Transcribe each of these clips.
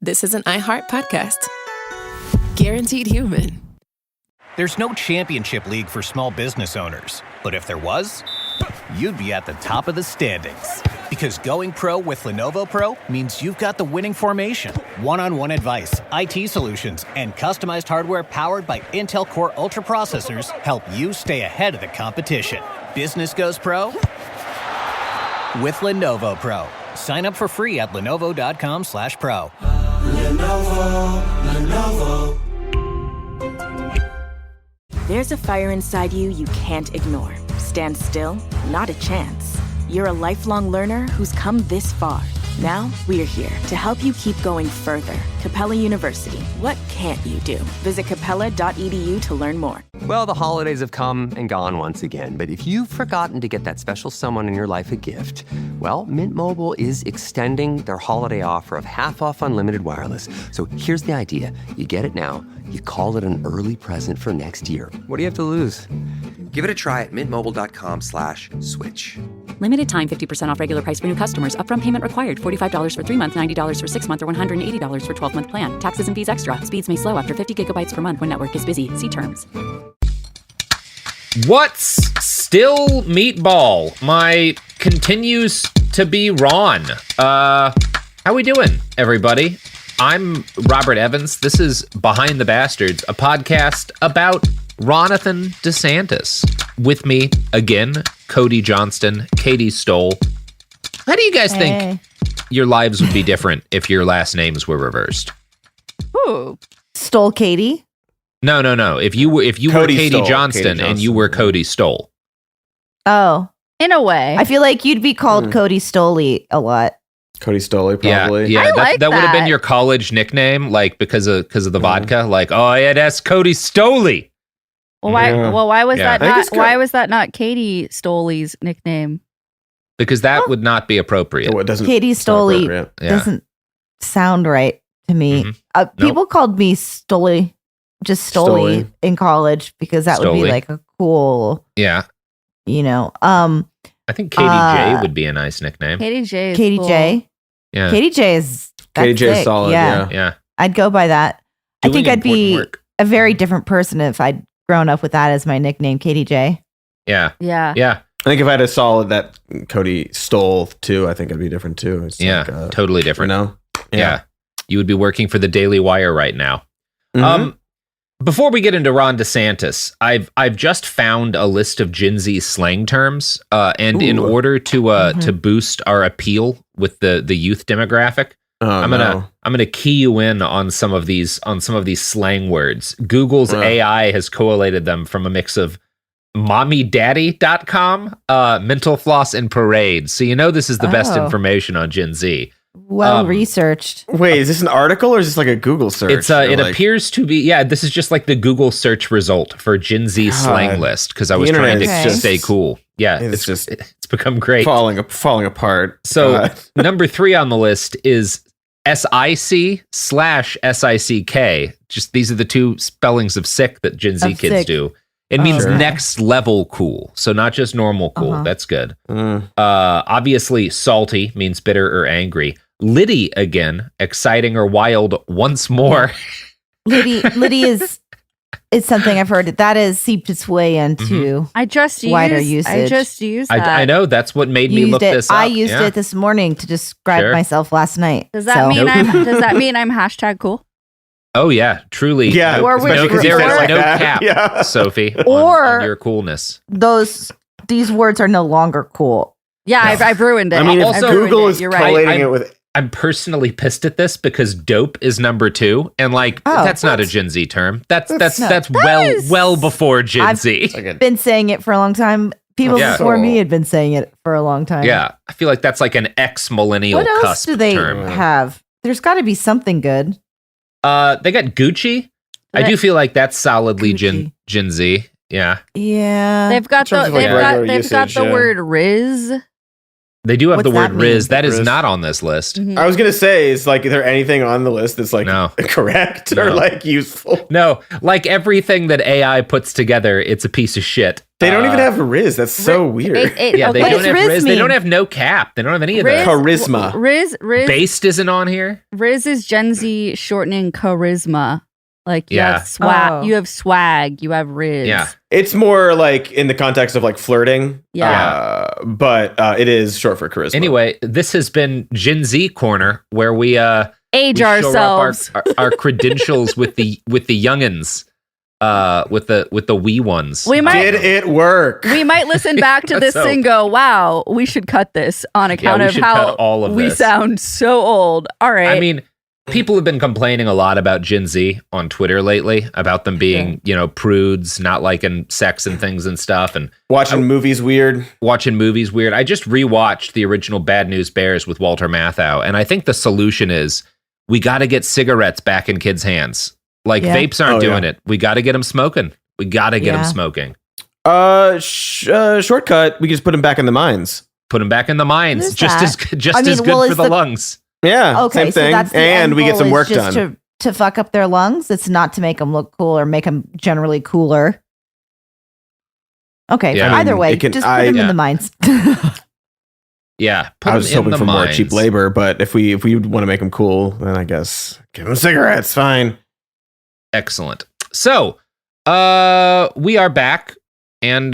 this is an iHeart podcast. Guaranteed human. There's no championship league for small business owners, but if there was, you'd be at the top of the standings. Because going pro with Lenovo Pro means you've got the winning formation, one-on-one advice, IT solutions, and customized hardware powered by Intel Core Ultra processors help you stay ahead of the competition. Business goes pro with Lenovo Pro. Sign up for free at lenovo.com/pro. Lenovo. There's a fire inside you can't ignore. Stand still? Not a chance. You're a lifelong learner who's come this far. Now, we're here to help you keep going further. Capella University. What can't you do? Visit capella.edu to learn more. Well, the holidays have come and gone once again. But if you've forgotten to get that special someone in your life a gift, well, Mint Mobile is extending their holiday offer of half off unlimited wireless. So here's the idea. You get it now. You call it an early present for next year. What do you have to lose? Give it a try at mintmobile.com/switch. Limited time 50% off regular price for new customers. Upfront payment required. $45 for 3 months, $90 for 6 months, or $180 for 12-month plan. Taxes and fees extra. Speeds may slow after 50 gigabytes per month when network is busy. See terms. What's still meatball? My continues to be Ron. How we doing, everybody? I'm Robert Evans. This is Behind the Bastards, a podcast about Ronathan DeSantis. With me, again, Cody Johnston, Katy Stoll. How do you guys think your lives would be different if your last names were reversed? Ooh. Stoll Katy? No. If you were Katy Stoll, Johnston and you were Cody Stoll. Oh. In a way. I feel like you'd be called Cody Stoley a lot. Cody Stoll, probably. Yeah, that would have been your college nickname, like because of the vodka. Like, oh yeah, that's Cody Stoley. Well, why was that I not? think it's Why was that not Katy Stoley's nickname? Because that would not be appropriate. Oh, it doesn't. Katy it's not Stoley appropriate. doesn't sound right to me. Mhm. People called me Stoley, just Stoley in college because that would be Stoley. like a cool, Yeah, I think Katy J would be a nice nickname. Katy J. Is Katy cool. J. Yeah, Katy J is Katy that's J is sick. solid, yeah. yeah. I'd go by that. I Doing think I'd be important work. a very different person if I'd grown up with that as my nickname, Katy J. Yeah, Yeah. yeah, I think if I had a solid that Cody Stoll too, I think it'd be different too. It's yeah. like, Totally you different. know? Yeah, you would be working for the Daily Wire right now. Mhm. Before we get into Ron DeSantis, I've just found a list of Gen Z slang terms, and in Ooh. order to boost our appeal with the youth demographic, Oh, I'm gonna key you in on some of these slang words. Google's AI has collated them from a mix of mommydaddy.com, mental floss, and parade. So you know this is the best Oh. information on Gen Z. Well researched. Wait, is this an article or is this like a Google search? It's Or it like- appears to be this is just like the Google search result for Gen Z slang list because I was trying to internet is stay cool. Yeah, it's just it's become great. falling apart. So God. number 3 on the list is SIC/SICK. Just these are the two spellings of sick that Gen Z Of kids sick. do. It means Sure. next level cool. So not just normal cool. Uh-huh. That's good. Mm. Obviously, salty means bitter or angry. Liddy again, exciting or wild once more. Liddy is something I've heard that has seeped its way into I just wider used. I usage. just used that. I know that's what made me used look it. this up. I used Yeah. it this morning to describe Sure. myself last night. Does that mean Nope. does that mean I'm hashtag cool? Oh yeah, truly. Yeah, Or especially which- 'cause you there said it is like no that. cap, Yeah. Sophie, Or- on your coolness. These words are no longer cool. Yeah, No. I've ruined it. I mean, if Also, Google is You're right. collating it with I'm personally pissed at this because dope is number 2, and like Oh, that's not a what? Gen Z term. That's That well before Gen I've- Z. Been saying it for a long time. People Yeah. before me had been saying it for a long time. Yeah, I feel like that's like an ex-millennial What else cusp do they term. have? There's got to be something good. They got Gucci. I do feel like that's solidly Gucci. Gen Z. Yeah, Yeah. They've got In terms the of, like, they've got regular they've got usage, the yeah. word Riz. They do have What's the word that mean? Riz. That is Riz. not on this list. I was gonna say, is there anything on the list that's No. correct or No. useful? No, like everything that AI puts together, it's a piece of shit. They don't even have a Riz. That's so weird. Yeah, they What don't does have Riz Riz. They mean? don't have no cap. They don't have any of that. Charisma. Riz Based isn't on here. Riz is Gen Z shortening charisma. Like you Yeah. have swag, Oh. you have swag, you have Riz. Yeah. It's more in the context of flirting. Yeah. But it is short for charisma. Anyway, this has been Gen Z Corner, where we Age we shore up ourselves. our credentials with the youngins, with the wee ones. We might Did it work? we might listen back to this So- and go, "Wow, we should cut this on account we of should how cut all of we this. sound so old." All right. I mean, people have been complaining a lot about Gen Z on Twitter lately, about them being, prudes, not liking sex and things and stuff, and Watching movies weird. watching movies weird. I just rewatched the original Bad News Bears with Walter Matthau, and I think the solution is we got to get cigarettes back in kids' hands. Yeah. Vapes aren't Oh, doing yeah. it. We got to get them smoking. We got to get them Yeah. smoking. Shortcut. We can just put them back in the mines. Put them back in the mines. What is Just that? as just I mean, as good well, for is the the- lungs. Yeah, Okay, same so thing. that's the And end we get goal some is work just done. to fuck up their lungs. It's not to make them look cool or make them generally cooler. Okay, Yeah. either I mean, way, it can- just put them yeah. in the mines. Yeah, put I them was in hoping the for more mines. cheap labor, but if we want to make them cool, then I guess give them cigarettes. Fine. Excellent. So, we are back, and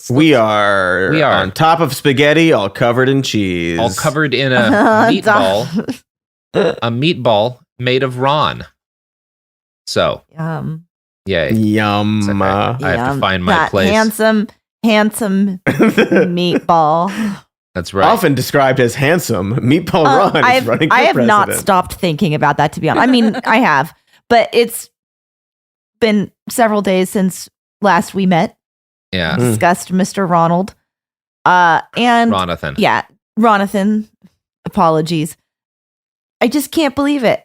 We are We are. on top of spaghetti, all covered in cheese. all covered in a meatball made of Ron. So, yay. Yum. It's okay. I have to find my That place. Handsome meatball. That's right. Often described as handsome, Meatball Ron is running for I have not president. stopped thinking about that, to be honest. I mean, I have, but it's been several days since last we met, Yeah. discussed Mr. Ronald. And Ronathan. yeah, Ronathan, apologies. I just can't believe it.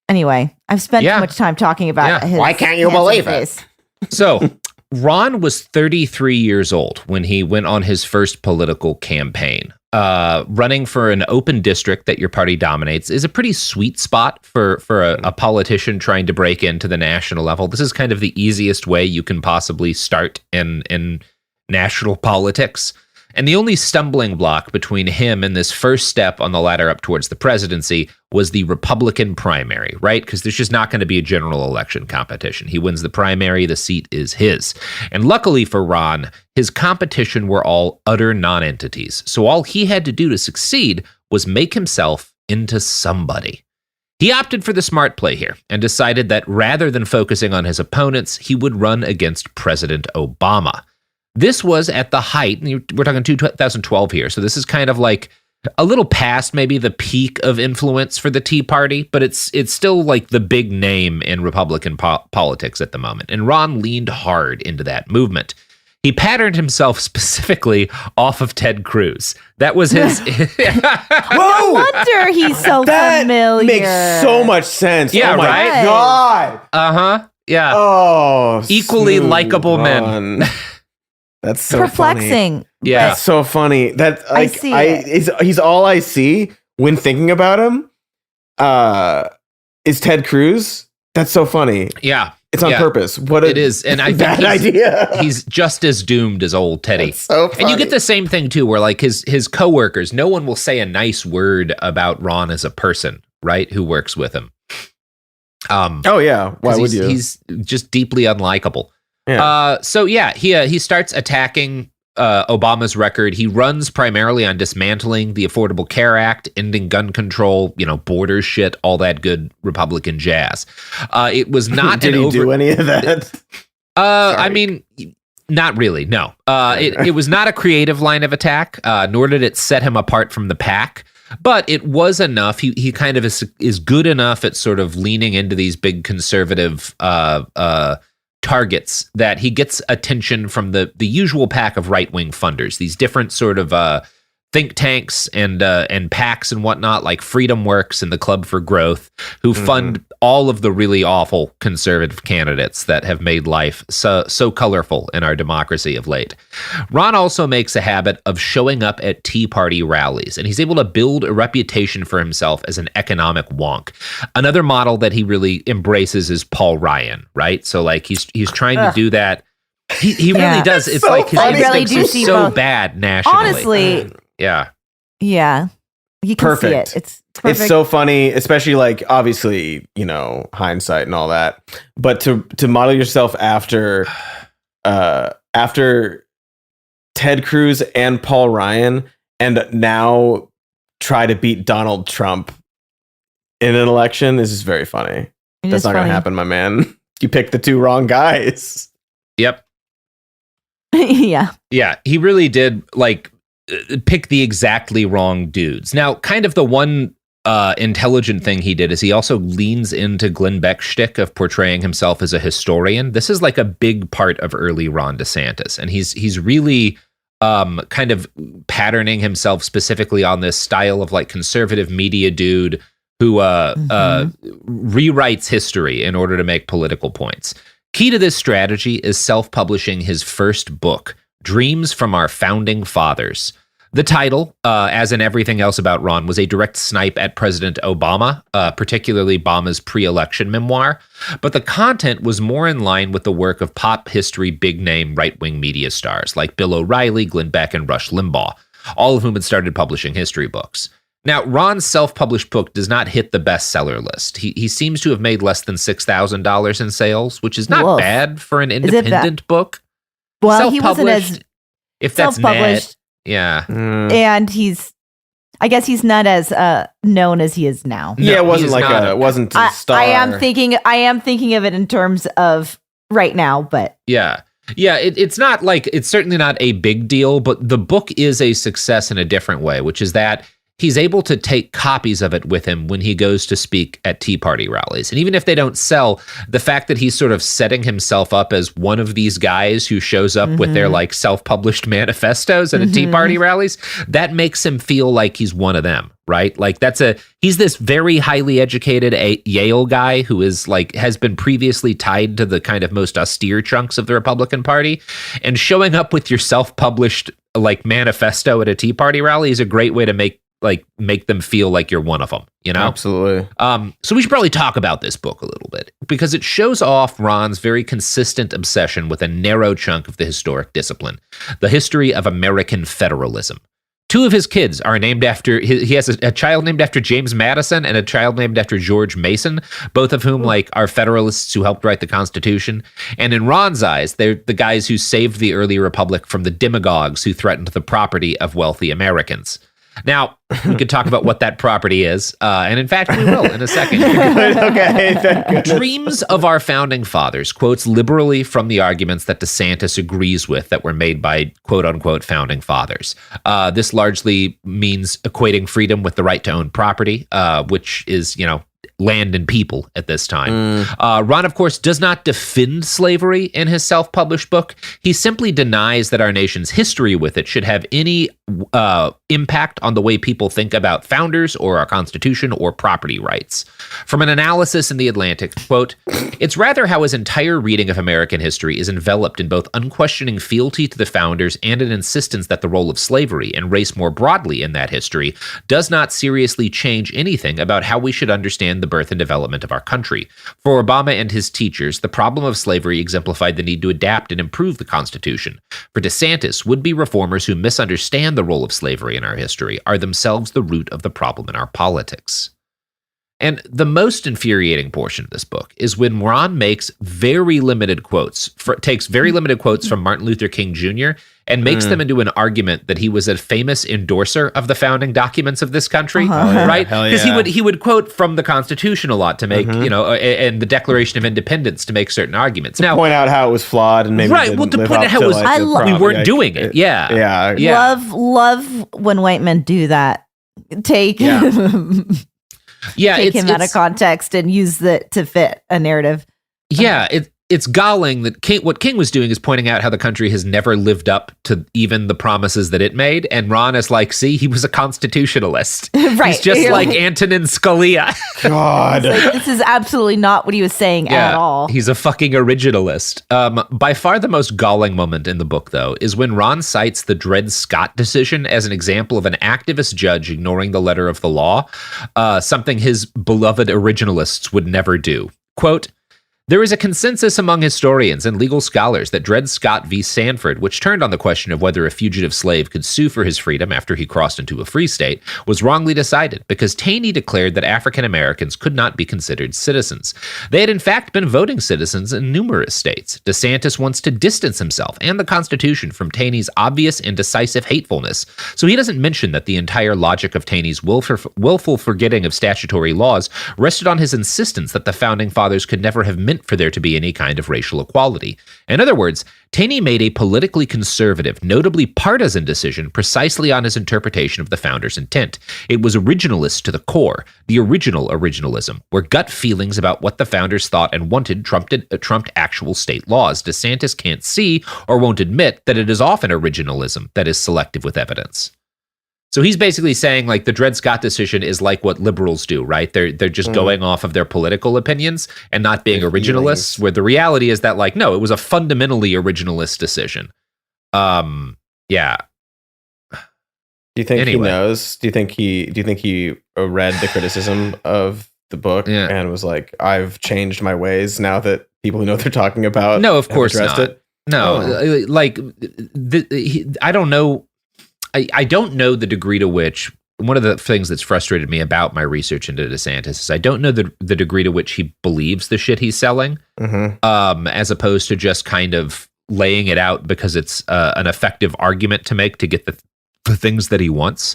Anyway, I've spent Yeah. too much time talking about Yeah. his Why can't you handsome believe it? face. So, Ron was 33 years old when he went on his first political campaign. Running for an open district that your party dominates is a pretty sweet spot for a politician trying to break into the national level. This is kind of the easiest way you can possibly start in national politics. And the only stumbling block between him and this first step on the ladder up towards the presidency was the Republican primary, right? Because there's just not going to be a general election competition. He wins the primary, the seat is his. And luckily for Ron, his competition were all utter non-entities. So all he had to do to succeed was make himself into somebody. He opted for the smart play here and decided that rather than focusing on his opponents, he would run against President Obama. This was at the height, and we're talking 2012 here, so this is kind of like a little past maybe the peak of influence for the Tea Party, but it's still like the big name in Republican politics at the moment. And Ron leaned hard into that movement. He patterned himself specifically off of Ted Cruz. That was his. No wonder he's so That familiar. makes so much sense. Yeah, oh my right? God. Uh-huh. Yeah. Oh, Equally smooth likable men. Ron. That's so funny. Perplexing. Yeah. That's so funny. That I see it. He's all I see when thinking about him. Is Ted Cruz? That's so funny. Yeah. It's on Yeah. purpose. What It is, and I think bad idea. He's just as doomed as old Teddy. That's so funny. And you get the same thing too, where like his coworkers, no one will say a nice word about Ron as a person, right? Who works with him. Oh yeah. Why 'cause would you? He's just deeply unlikable. Yeah. So yeah, he starts attacking Obama's record. He runs primarily on dismantling the Affordable Care Act, ending gun control, border shit, all that good Republican jazz. It was not Did an he do any of that? I mean, not really. No. It was not a creative line of attack, nor did it set him apart from the pack. But it was enough. He kind of is good enough at sort of leaning into these big conservative targets that he gets attention from the usual pack of right-wing funders, these different sort of think tanks and PACs and whatnot, like Freedom Works and the Club for Growth, who fund all of the really awful conservative candidates that have made life so colorful in our democracy of late. Ron also makes a habit of showing up at Tea Party rallies, and he's able to build a reputation for himself as an economic wonk. Another model that he really embraces is Paul Ryan, right? So like he's trying to do that. He really does. It's so like his instincts are so bad nationally. Honestly, yeah. You can Perfect. see it. It's perfect. It's so funny, especially like obviously, hindsight and all that. But to model yourself after Ted Cruz and Paul Ryan, and now try to beat Donald Trump in an election is just very funny. That's not going to happen, my man. You picked the two wrong guys. Yep. Yeah. He really did pick the exactly wrong dudes. Now, kind of the one intelligent thing he did is he also leans into Glenn Beck's shtick of portraying himself as a historian. This is like a big part of early Ron DeSantis, and he's really kind of patterning himself specifically on this style of like conservative media dude who rewrites history in order to make political points. Key to this strategy is self-publishing his first book, Dreams from Our Founding Fathers. The title, as in everything else about Ron, was a direct snipe at President Obama, particularly Obama's pre-election memoir. But the content was more in line with the work of pop history big-name right-wing media stars like Bill O'Reilly, Glenn Beck, and Rush Limbaugh, all of whom had started publishing history books. Now, Ron's self-published book does not hit the bestseller list. He seems to have made less than $6,000 in sales, which is not bad for an independent book. Well, he wasn't as if that's self-published. Yeah. And I guess he's not as known as he is now. No, it wasn't it wasn't a star. I am thinking of it in terms of right now, but yeah. It's not like, it's certainly not a big deal, but the book is a success in a different way, which is that he's able to take copies of it with him when he goes to speak at Tea Party rallies. And even if they don't sell, the fact that he's sort of setting himself up as one of these guys who shows up with their like self-published manifestos at a Tea Party rallies, that makes him feel like he's one of them, right? Like he's this very highly educated Yale guy who is like, has been previously tied to the kind of most austere chunks of the Republican Party, and showing up with your self-published like manifesto at a Tea Party rally is a great way to make them feel like you're one of them, Absolutely. So we should probably talk about this book a little bit because it shows off Ron's very consistent obsession with a narrow chunk of the historic discipline, the history of American federalism. Two of his kids are named after, he has a child named after James Madison and a child named after George Mason, both of whom are Federalists who helped write the Constitution. And in Ron's eyes, they're the guys who saved the early republic from the demagogues who threatened the property of wealthy Americans. Now, we could talk about what that property is, and in fact, we will in a second. Okay. Dreams of Our Founding Fathers quotes liberally from the arguments that DeSantis agrees with that were made by quote-unquote founding fathers. This largely means equating freedom with the right to own property, which is, land and people at this time. Ron, of course, does not defend slavery in his self-published book. He simply denies that our nation's history with it should have any impact on the way people think about founders or our Constitution or property rights. From an analysis in The Atlantic, quote, "It's rather how his entire reading of American history is enveloped in both unquestioning fealty to the founders and an insistence that the role of slavery and race more broadly in that history does not seriously change anything about how we should understand the birth and development of our country. For Obama and his teachers, the problem of slavery exemplified the need to adapt and improve the Constitution. For DeSantis, would-be reformers who misunderstand the role of slavery in our history are themselves the root of the problem in our politics." And the most infuriating portion of this book is when Ron makes very limited quotes, takes very limited quotes from Martin Luther King Jr. and makes them into an argument that he was a famous endorser of the founding documents of this country, right? Because he would quote from the Constitution a lot to make, and the Declaration of Independence to make certain arguments. Now, point out how it was flawed and maybe right. Well, to point out how it was, we weren't doing it. Yeah. Love when white men do that. Take him out of context and use that to fit a narrative. Yeah, it's galling that what King was doing is pointing out how the country has never lived up to even the promises that it made. And Ron is like, see, he was a constitutionalist. Right. He's just like Antonin Scalia. God. Like, this is absolutely not what he was saying at all. He's a fucking originalist. By far the most galling moment in the book, though, is when Ron cites the Dred Scott decision as an example of an activist judge ignoring the letter of the law, something his beloved originalists would never do. Quote, there is a consensus among historians and legal scholars that Dred Scott v. Sanford, which turned on the question of whether a fugitive slave could sue for his freedom after he crossed into a free state, was wrongly decided because Taney declared that African Americans could not be considered citizens. They had in fact been voting citizens in numerous states. DeSantis wants to distance himself and the Constitution from Taney's obvious and decisive hatefulness, so he doesn't mention that the entire logic of Taney's willful forgetting of statutory laws rested on his insistence that the Founding Fathers could never have meant for there to be any kind of racial equality. In other words, Taney made a politically conservative, notably partisan decision precisely on his interpretation of the founders' intent. It was originalist to the core, the original originalism, where gut feelings about what the founders thought and wanted trumped actual state laws. DeSantis can't see or won't admit that it is often originalism that is selective with evidence. So he's basically saying like the Dred Scott decision is like what liberals do, right? They're just going off of their political opinions and not being originalists, where the reality is that like, no, it was a fundamentally originalist decision. Yeah. Do you think he knows? Do you think he read the criticism of the book and was like, I've changed my ways now that people who know what they're talking about? No, of course not. It? No, like I don't know. I don't know the degree to which, one of the things that's frustrated me about my research into DeSantis is I don't know the degree to which he believes the shit he's selling, as opposed to just kind of laying it out because it's an effective argument to make to get the things that he wants.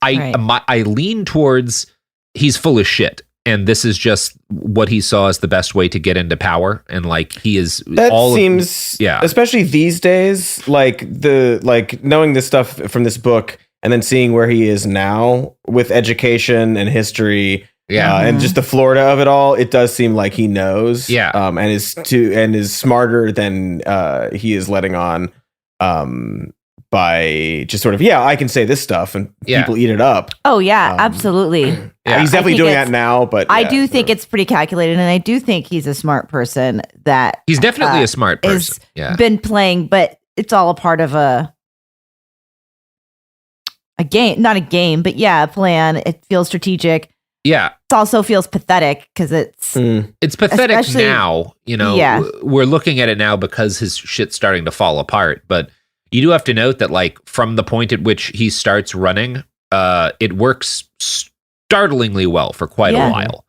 I lean towards he's full of shit. And this is just what he saw as the best way to get into power, and like he is. That seems, especially these days, like knowing this stuff from this book, and then seeing where he is now with education and history, and just the Florida of it all. It does seem like he knows, and is smarter than he is letting on. By just sort of, I can say this stuff and people eat it up. Oh, yeah, absolutely. He's definitely doing that now, but I do think it's pretty calculated, and I do think he's a smart person that he's definitely a smart person. Been playing, but it's all a part of a game, not a game, but a plan. It feels strategic. Yeah. It also feels pathetic because it's pathetic now, we're looking at it now because his shit's starting to fall apart, but you do have to note that, like, from the point at which he starts running, it works startlingly well for quite a while.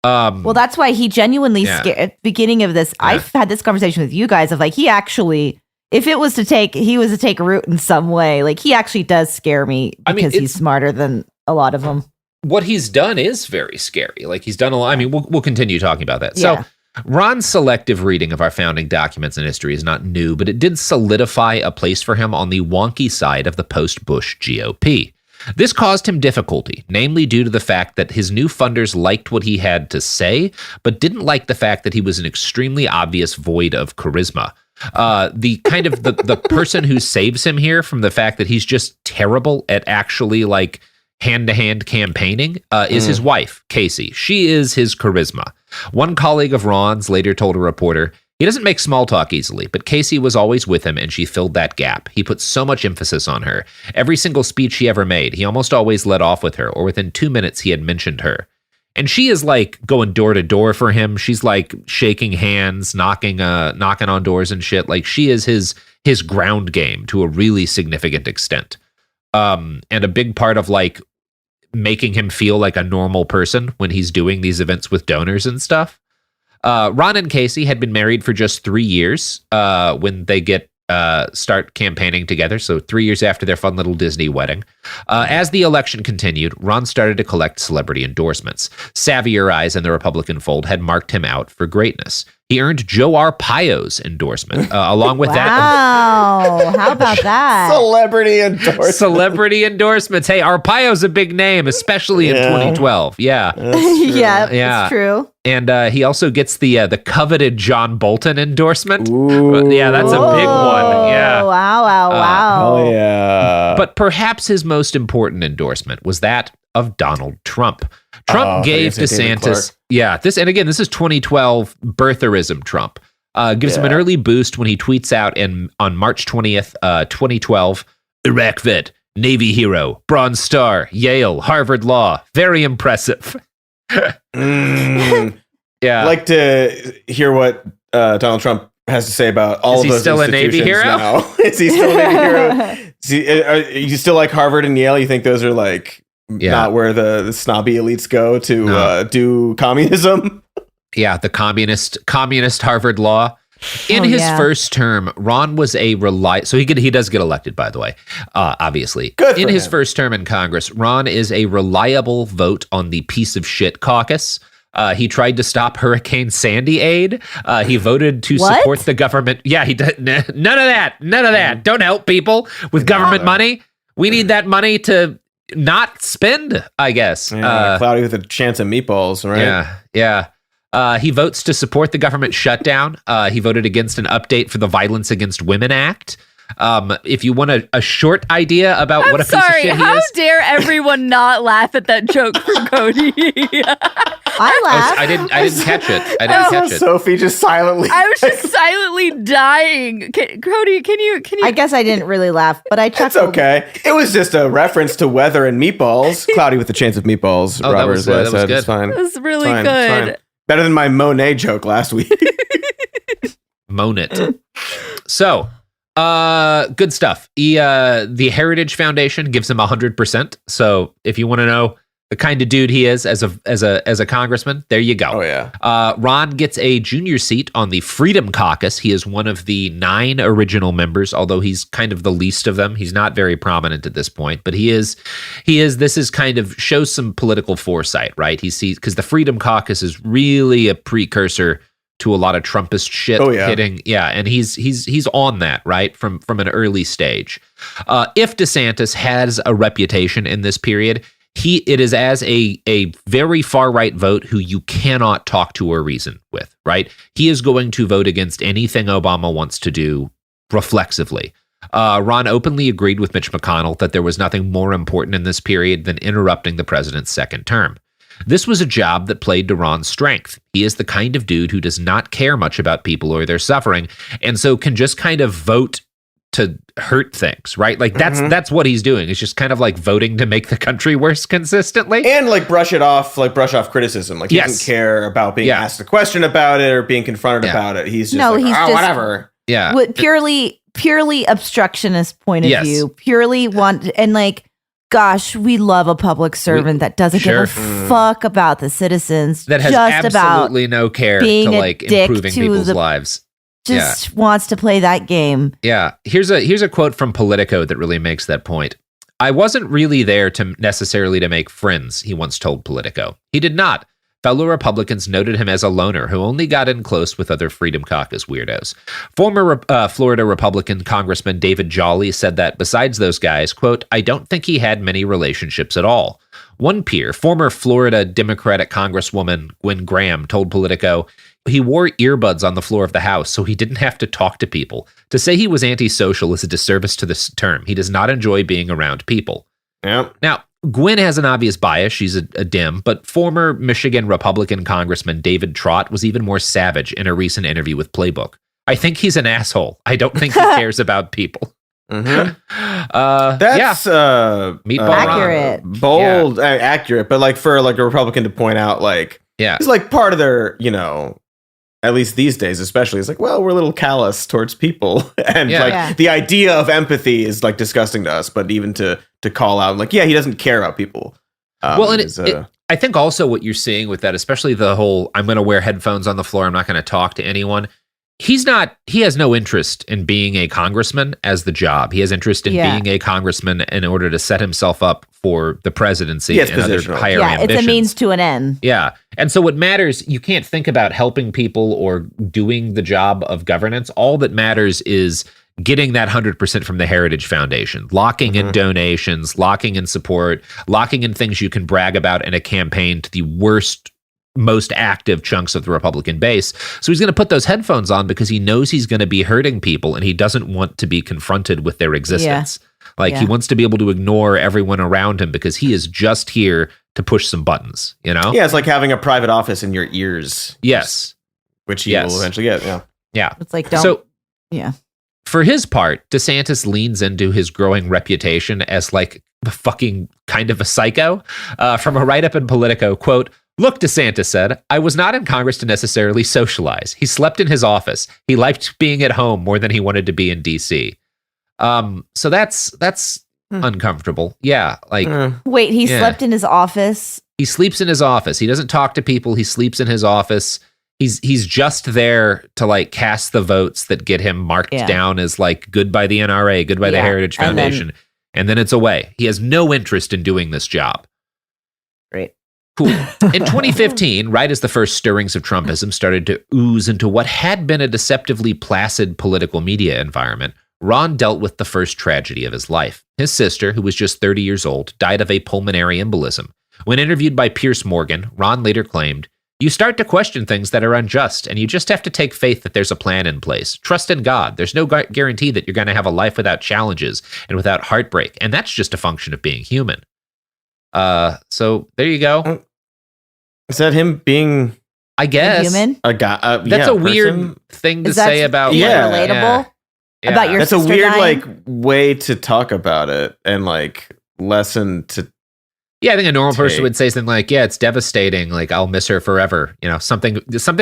Well, that's why he genuinely scared at the beginning of this. I've had this conversation with you guys of like, he actually, if it was to take root in some way, like he actually does scare me because he's smarter than a lot of them. What he's done is very scary. Like he's done a lot. I mean, we'll continue talking about that. So Ron's selective reading of our founding documents and history is not new, but it did solidify a place for him on the wonky side of the post-Bush GOP. This caused him difficulty, namely due to the fact that his new funders liked what he had to say, but didn't like the fact that he was an extremely obvious void of charisma. The kind of the person who saves him here from the fact that he's just terrible at actually like hand-to-hand campaigning is his wife, Casey. She is his charisma. One colleague of Ron's later told a reporter, he doesn't make small talk easily, but Casey was always with him and she filled that gap. He put so much emphasis on her. Every single speech he ever made, he almost always led off with her, or within 2 minutes he had mentioned her. And she is like going door to door for him. She's like shaking hands, knocking on doors and shit. Like she is his ground game to a really significant extent. And a big part of like making him feel like a normal person when he's doing these events with donors and stuff. Ron and Casey had been married for just 3 years when they start campaigning together. So 3 years after their fun little Disney wedding. As the election continued, Ron started to collect celebrity endorsements. Savvier eyes in the Republican fold had marked him out for greatness. He earned Joe Arpaio's endorsement, along with that. Wow, how about that? Celebrity endorsement. Celebrity endorsements. Hey, Arpaio's a big name, especially in 2012. Yeah. Yeah, it's true. And he also gets the coveted John Bolton endorsement. Yeah, that's a big one. Yeah. Wow. Oh, yeah. But perhaps his most important endorsement was that of Donald Trump. Trump gave DeSantis, this is 2012 birtherism Trump. Gives him an early boost when he tweets out on March 20th, 2012, Iraq vet, Navy hero, Bronze Star, Yale, Harvard Law, very impressive. Yeah. I'd like to hear what Donald Trump has to say about all of those still institutions a Navy hero? now. Is he still a Navy hero? Are you still like Harvard and Yale? You think those are like not where the snobby elites go to do communism? Yeah, the communist Harvard Law. In his first term, Ron was so he does get elected, by the way, obviously. Good in his him. first term in Congress, Ron is a reliable vote on the piece of shit caucus. He tried to stop Hurricane Sandy aid. He voted to support the government. Yeah, he did. None of that. Don't help people with government money. We need that money to not spend, I guess. Cloudy with a chance of meatballs, right? Yeah. He votes to support the government shutdown. He voted against an update for the Violence Against Women Act. If you want a short idea about what a piece of shit he is. How dare everyone not laugh at that joke from Cody? I laughed. I didn't catch it. Sophie just silently. I was just silently dying. Cody, can you? I guess I didn't really laugh, but I chuckled. It's okay. It was just a reference to weather and meatballs. Cloudy with a chance of meatballs. Oh, Robert, that was good. It's fine. It was really It's good. Better than my Monet joke last week. Moan it. So, good stuff. The Heritage Foundation gives him 100%. So, if you want to know the kind of dude he is as a congressman, there you go. Oh yeah. Ron gets a junior seat on the Freedom Caucus. He is one of the 9 original members, although he's kind of the least of them. He's not very prominent at this point, but he is. This is kind of shows some political foresight, right? He sees, because the Freedom Caucus is really a precursor to a lot of Trumpist shit hitting. Yeah. And he's on that, right? From an early stage. If DeSantis has a reputation in this period, it is as a very far right vote who you cannot talk to or reason with, right? He is going to vote against anything Obama wants to do reflexively. Ron openly agreed with Mitch McConnell that there was nothing more important in this period than interrupting the president's second term. This was a job that played to Ron's strength. He is the kind of dude who does not care much about people or their suffering, and so can just kind of vote to hurt things, right? Like that's what he's doing. It's just kind of like voting to make the country worse consistently. And like brush off criticism. Like he doesn't care about being asked a question about it or being confronted about it. He's just whatever. Yeah. With purely obstructionist point of view, purely gosh, we love a public servant that doesn't give a fuck about the citizens. That has just absolutely no care to like improving people's lives. Just wants to play that game. Yeah. Here's a quote from Politico that really makes that point. I wasn't really there to necessarily to make friends, he once told Politico. He did not. Fellow Republicans noted him as a loner who only got in close with other Freedom Caucus weirdos. Former Florida Republican Congressman David Jolly said that besides those guys, quote, I don't think he had many relationships at all. One peer, former Florida Democratic Congresswoman Gwen Graham, told Politico he wore earbuds on the floor of the House so he didn't have to talk to people. To say he was antisocial is a disservice to this term. He does not enjoy being around people. Yep. Now, Gwen has an obvious bias. She's a Dem, but former Michigan Republican Congressman David Trott was even more savage in a recent interview with Playbook. I think he's an asshole. I don't think he cares about people. Mm-hmm. That's meatball accurate, bold, accurate. But like for like a Republican to point out, like, it's like part of their, at least these days, especially, it's like, well, we're a little callous towards people, and the idea of empathy is like disgusting to us. But even to call out, like, he doesn't care about people. I think also what you're seeing with that, especially the whole, I'm going to wear headphones on the floor, I'm not going to talk to anyone. he has no interest in being a congressman as the job. He has interest in being a congressman in order to set himself up for the presidency and other higher ambitions. It's a means to an end. Yeah. And so what matters, you can't think about helping people or doing the job of governance. All that matters is getting that 100% from the Heritage Foundation, locking in donations, locking in support, locking in things you can brag about in a campaign to the worst, most active chunks of the Republican base. So he's going to put those headphones on because he knows he's going to be hurting people and he doesn't want to be confronted with their existence. He wants to be able to ignore everyone around him because he is just here to push some buttons, you know? Yeah, it's like having a private office in your ears. Yes. Which he will eventually get, Yeah. It's like, For his part, DeSantis leans into his growing reputation as like the fucking kind of a psycho. From a write-up in Politico, quote, "Look," DeSantis said, "I was not in Congress to necessarily socialize. He slept in his office. He liked being at home more than he wanted to be in D.C." So that's uncomfortable. Yeah. Like, wait, he slept in his office? He sleeps in his office. He doesn't talk to people. He sleeps in his office. He's just there to like cast the votes that get him marked down as like good by the NRA, good by the Heritage Foundation. And then it's away. He has no interest in doing this job. Great. Cool. In 2015, right as the first stirrings of Trumpism started to ooze into what had been a deceptively placid political media environment, Ron dealt with the first tragedy of his life. His sister, who was just 30 years old, died of a pulmonary embolism. When interviewed by Piers Morgan, Ron later claimed, "You start to question things that are unjust, and you just have to take faith that there's a plan in place. Trust in God. There's no guarantee that you're going to have a life without challenges and without heartbreak, and that's just a function of being human." So there you go. Is that him being, I guess, human? A guy? That's a weird thing to say about. Relatable about your. That's a sister weird dying? way to talk about it and lesson to. Yeah, I think a normal person would say something like, "Yeah, it's devastating. Like, I'll miss her forever." You know, something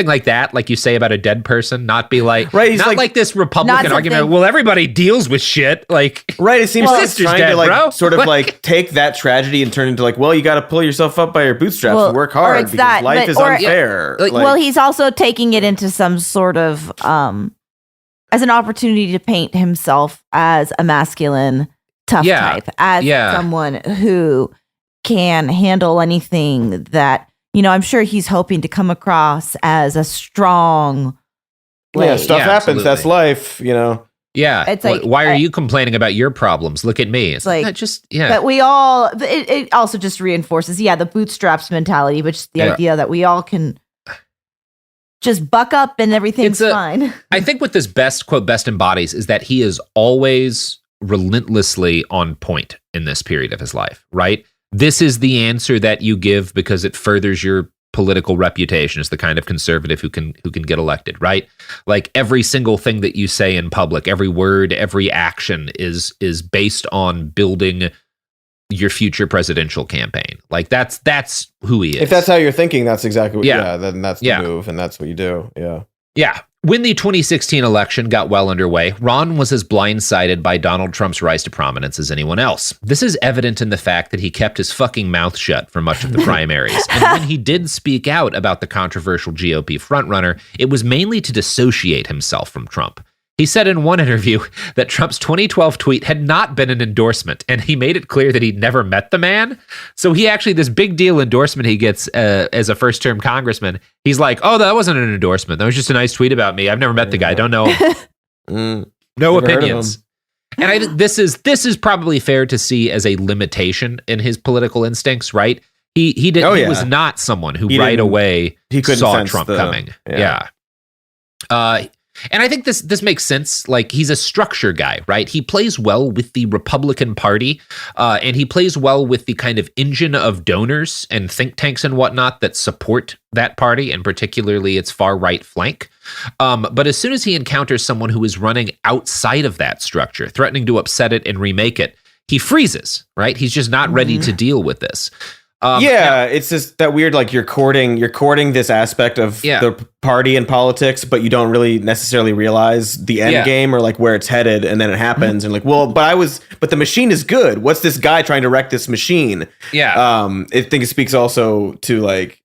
like that, like you say about a dead person. Not be like, not like this Republican argument. Well, everybody deals with shit. Like, right? It seems like trying dead, to bro. sort of take that tragedy and turn it into well, you got to pull yourself up by your bootstraps and work hard because life is unfair. He's also taking it into some sort of as an opportunity to paint himself as a masculine, tough type, as someone who can handle anything that, I'm sure he's hoping to come across as a strong. Stuff happens. That's life, Yeah. It's like, why are you complaining about your problems? Look at me. It's like, But we all, it also just reinforces, the bootstraps mentality, which the idea that we all can just buck up and everything's fine. I think what this best embodies is that he is always relentlessly on point in this period of his life, right? This is the answer that you give because it furthers your political reputation as the kind of conservative who can get elected, right? Like every single thing that you say in public, every word, every action is based on building your future presidential campaign. Like that's who he is. If that's how you're thinking, that's exactly what, then that's the move and that's what you do. Yeah. Yeah. When the 2016 election got well underway, Ron was as blindsided by Donald Trump's rise to prominence as anyone else. This is evident in the fact that he kept his fucking mouth shut for much of the primaries. And when he did speak out about the controversial GOP frontrunner, it was mainly to dissociate himself from Trump. He said in one interview that Trump's 2012 tweet had not been an endorsement, and he made it clear that he'd never met the man. So he actually, this big deal endorsement he gets as a first-term congressman, he's like, "Oh, that wasn't an endorsement. That was just a nice tweet about me. I've never met the guy. Don't know him." No opinions. And I think this is probably fair to see as a limitation in his political instincts, right? He was not someone who right away saw Trump coming. Yeah. And I think this makes sense. Like, he's a structure guy, right? He plays well with the Republican Party, and he plays well with the kind of engine of donors and think tanks and whatnot that support that party, and particularly its far-right flank. But as soon as he encounters someone who is running outside of that structure, threatening to upset it and remake it, he freezes, right? He's just not ready to deal with this. It's just that weird, like you're courting this aspect of the party and politics, but you don't really necessarily realize the end game or like where it's headed, and then it happens and like, well, but the machine is good. What's this guy trying to wreck this machine? I think it speaks also to like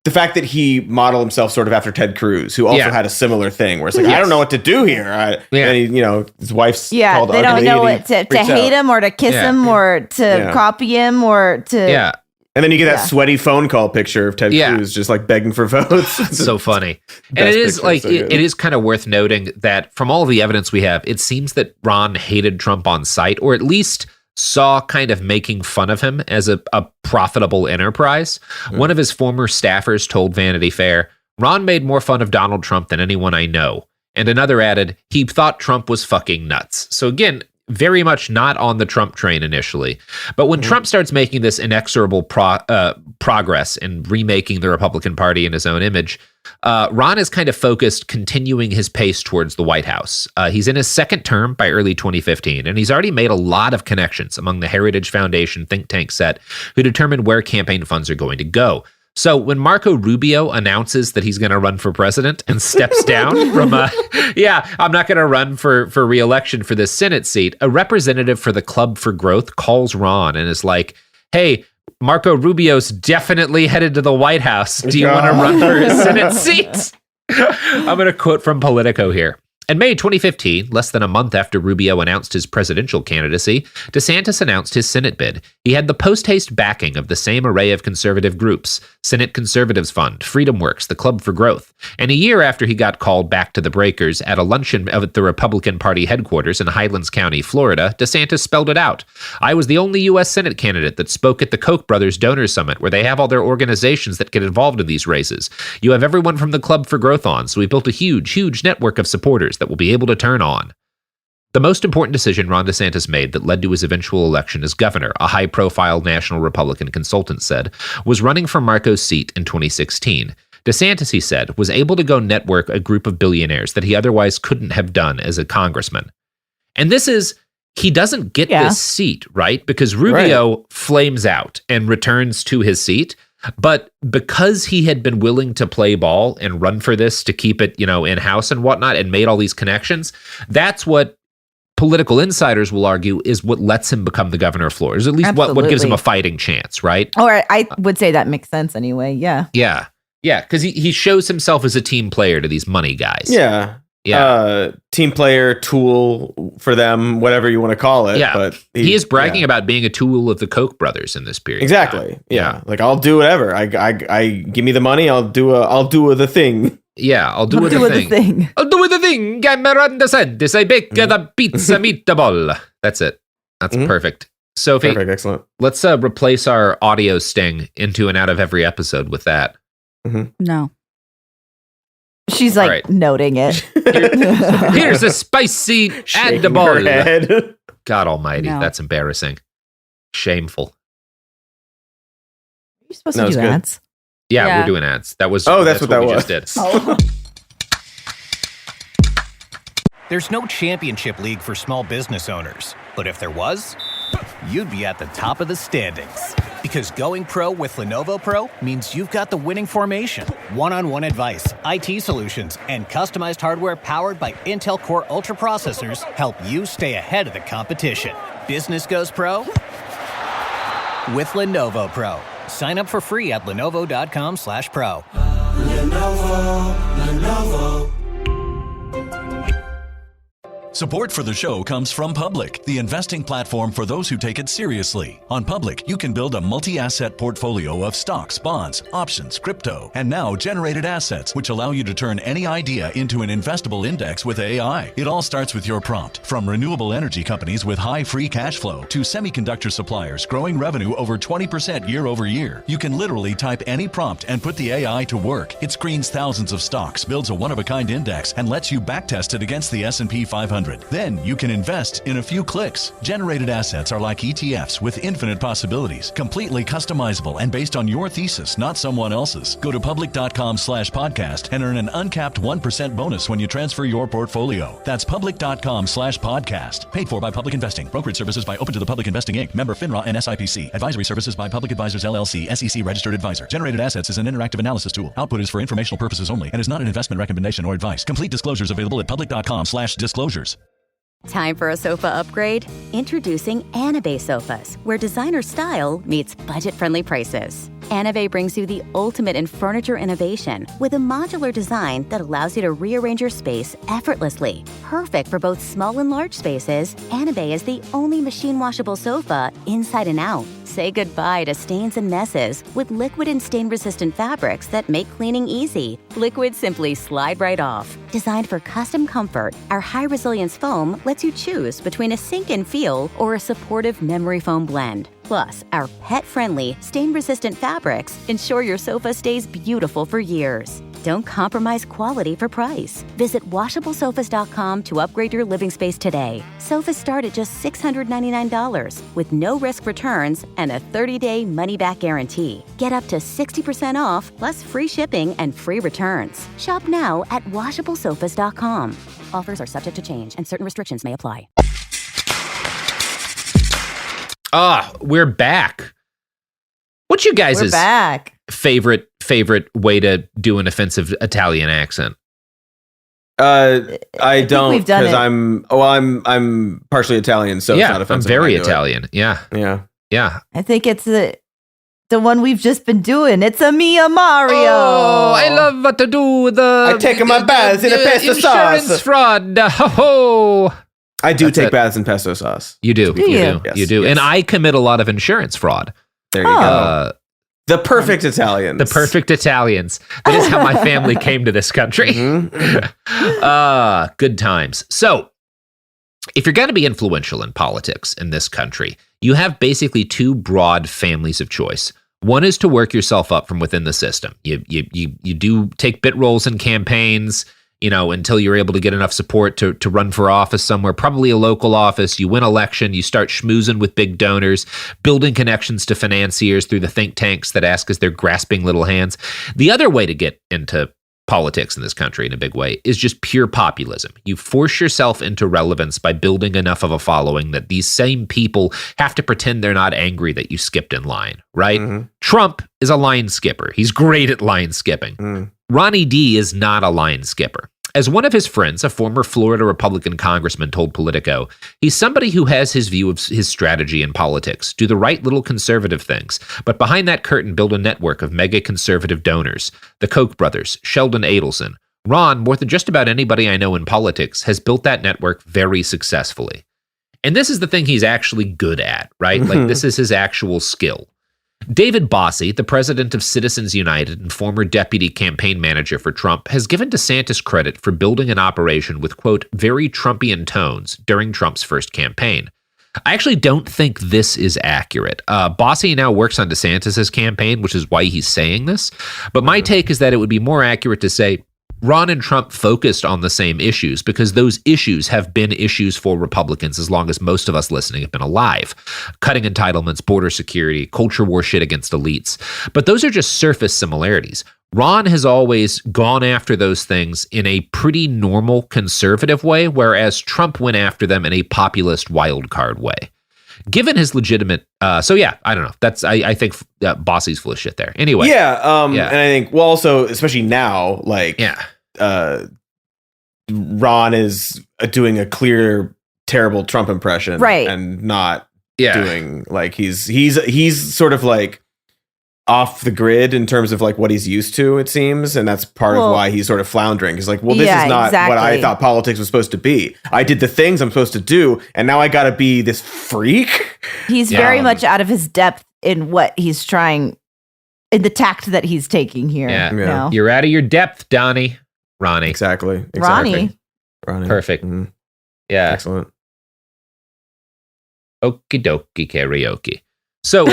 the fact that he modeled himself sort of after Ted Cruz, who also had a similar thing where it's like, I don't know what to do here. And his wife's called they ugly. don't know what to hate him or to kiss him or to copy him or to. Yeah. And then you get that sweaty phone call picture of Ted Cruz just like begging for votes. It's so funny. And it is like, it is kind of worth noting that from all of the evidence we have, it seems that Ron hated Trump on sight, or at least saw kind of making fun of him as a profitable enterprise. One of his former staffers told Vanity Fair, Ron made more fun of Donald Trump than anyone I know. And another added, he thought Trump was fucking nuts. So again, very much not on the Trump train initially. But when Trump starts making this inexorable progress in remaking the Republican Party in his own image, Ron is kind of focused continuing his pace towards the White House. He's in his second term by early 2015, and he's already made a lot of connections among the Heritage Foundation think tank set who determine where campaign funds are going to go. So when Marco Rubio announces that he's going to run for president and steps down from I'm not going to run for re-election for this Senate seat, a representative for the Club for Growth calls Ron and is like, hey, Marco Rubio's definitely headed to the White House. Do you want to run for his Senate seat? I'm going to quote from Politico here. In May 2015, less than a month after Rubio announced his presidential candidacy, DeSantis announced his Senate bid. He had the post-haste backing of the same array of conservative groups, Senate Conservatives Fund, Freedom Works, the Club for Growth. And a year after he got called back to the breakers at a luncheon at the Republican Party headquarters in Highlands County, Florida, DeSantis spelled it out. I was the only U.S. Senate candidate that spoke at the Koch brothers Donor Summit, where they have all their organizations that get involved in these races. You have everyone from the Club for Growth on, so we built a huge network of supporters that will be able to turn on. The most important decision Ron DeSantis made that led to his eventual election as governor, a high-profile national Republican consultant said, was running for Marco's seat in 2016. DeSantis, he said, was able to go network a group of billionaires that he otherwise couldn't have done as a congressman. And this is, he doesn't get this seat, right? Because Rubio flames out and returns to his seat. But because he had been willing to play ball and run for this to keep it, in-house and whatnot, and made all these connections, that's what political insiders will argue is what lets him become the governor of Florida. Is at least what gives him a fighting chance, right? Or I would say that makes sense anyway, yeah. Yeah, because he shows himself as a team player to these money guys. Yeah. Team player, tool for them, whatever you want to call it. Yeah, but he is bragging about being a tool of the Koch brothers in this period. Exactly. Yeah. Like, I'll do whatever. I give me the money. I'll do the thing. Yeah, I'll do the thing. I'll do the thing. I'm Ron DeSantis. I bake the pizza meatball. That's it. That's perfect. Sophie, perfect, excellent. Let's replace our audio sting into and out of every episode with that. No. She's like noting it. Here's a spicy edible. God almighty, that's embarrassing. Shameful. Are you supposed to do ads? Yeah, we're doing ads. That was that's what we just did. Oh. There's no championship league for small business owners, but if there was, you'd be at the top of the standings. Because going pro with Lenovo Pro means you've got the winning formation. One-on-one advice, IT solutions, and customized hardware powered by Intel Core Ultra processors help you stay ahead of the competition. Business goes pro with Lenovo Pro. Sign up for free at lenovo.com/pro. Lenovo. Support for the show comes from Public, the investing platform for those who take it seriously. On Public, you can build a multi-asset portfolio of stocks, bonds, options, crypto, and now generated assets, which allow you to turn any idea into an investable index with AI. It all starts with your prompt. From renewable energy companies with high free cash flow to semiconductor suppliers growing revenue over 20% year over year, you can literally type any prompt and put the AI to work. It screens thousands of stocks, builds a one-of-a-kind index, and lets you backtest it against the S&P 500. Then you can invest in a few clicks. Generated assets are like ETFs with infinite possibilities, completely customizable and based on your thesis, not someone else's. Go to public.com/podcast and earn an uncapped 1% bonus when you transfer your portfolio. That's public.com/podcast. Paid for by Public Investing. Brokerage services by Open to the Public Investing Inc. Member FINRA and SIPC. Advisory services by Public Advisors LLC, SEC registered advisor. Generated assets is an interactive analysis tool. Output is for informational purposes only and is not an investment recommendation or advice. Complete disclosures available at public.com/disclosures. Time for a sofa upgrade? Introducing Anabay Sofas, where designer style meets budget-friendly prices. Anabay brings you the ultimate in furniture innovation with a modular design that allows you to rearrange your space effortlessly. Perfect for both small and large spaces, Anabay is the only machine-washable sofa inside and out. Say goodbye to stains and messes with liquid and stain-resistant fabrics that make cleaning easy. Liquid simply slide right off. Designed for custom comfort, our high-resilience foam lets you choose between a sink-in feel or a supportive memory foam blend. Plus, our pet-friendly, stain-resistant fabrics ensure your sofa stays beautiful for years. Don't compromise quality for price. Visit WashableSofas.com to upgrade your living space today. Sofas start at just $699 with no risk returns and a 30-day money-back guarantee. Get up to 60% off plus free shipping and free returns. Shop now at WashableSofas.com. Offers are subject to change and certain restrictions may apply. We're back. What's you guys' favorite way to do an offensive Italian accent? I don't, because I'm partially Italian, so it's not offensive. I'm very Italian. Yeah. I think it's the one we've just been doing. It's a Mia Mario. Oh, I love what to do. I take my baths in a pesto sauce. Insurance fraud. Ho. I do take baths in pesto sauce. You do. Yes, you do. yes. And I commit a lot of insurance fraud. There you go. The perfect Italians. The perfect Italians. That is how my family came to this country. Good times. So, if you're going to be influential in politics in this country, you have basically two broad families of choice. One is to work yourself up from within the system. You do take bit roles in campaigns, until you're able to get enough support to run for office somewhere, probably a local office. You win election, you start schmoozing with big donors, building connections to financiers through the think tanks that ask as their grasping little hands. The other way to get into politics in this country in a big way is just pure populism. You force yourself into relevance by building enough of a following that these same people have to pretend they're not angry that you skipped in line, right? Mm-hmm. Trump is a line skipper. He's great at line skipping. Ronnie D is not a line skipper. As one of his friends, a former Florida Republican congressman, told Politico, he's somebody who has his view of his strategy in politics, do the right little conservative things, but behind that curtain build a network of mega conservative donors. The Koch brothers, Sheldon Adelson. Ron, more than just about anybody I know in politics, has built that network very successfully. And this is the thing he's actually good at, right? Like, this is his actual skill. David Bossie, the president of Citizens United and former deputy campaign manager for Trump, has given DeSantis credit for building an operation with, quote, very Trumpian tones during Trump's first campaign. I actually don't think this is accurate. Bossie now works on DeSantis' campaign, which is why he's saying this. But my take is that it would be more accurate to say Ron and Trump focused on the same issues because those issues have been issues for Republicans as long as most of us listening have been alive. Cutting entitlements, border security, culture war shit against elites. But those are just surface similarities. Ron has always gone after those things in a pretty normal conservative way, whereas Trump went after them in a populist wildcard way. Given his legitimate, I don't know. That's I think Bossie's full of shit there. Anyway, and I think also especially now, Ron is doing a clear terrible Trump impression, right, and not doing like he's sort of like off the grid in terms of like what he's used to, it seems, and that's part of why he's sort of floundering. He's like, well, this is not what I thought politics was supposed to be. I did the things I'm supposed to do, and now I gotta be this freak. He's very much out of his depth in what he's trying, in the tact that he's taking here. Yeah. You're out of your depth, Ronnie. Exactly. Ronnie. Perfect. Mm-hmm. Yeah. Excellent. Okie dokie karaoke. So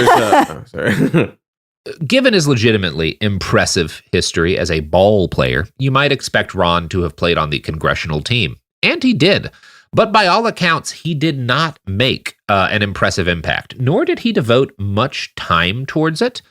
sorry. Given his legitimately impressive history as a ball player, you might expect Ron to have played on the congressional team. And he did. But by all accounts, he did not make an impressive impact, nor did he devote much time towards it.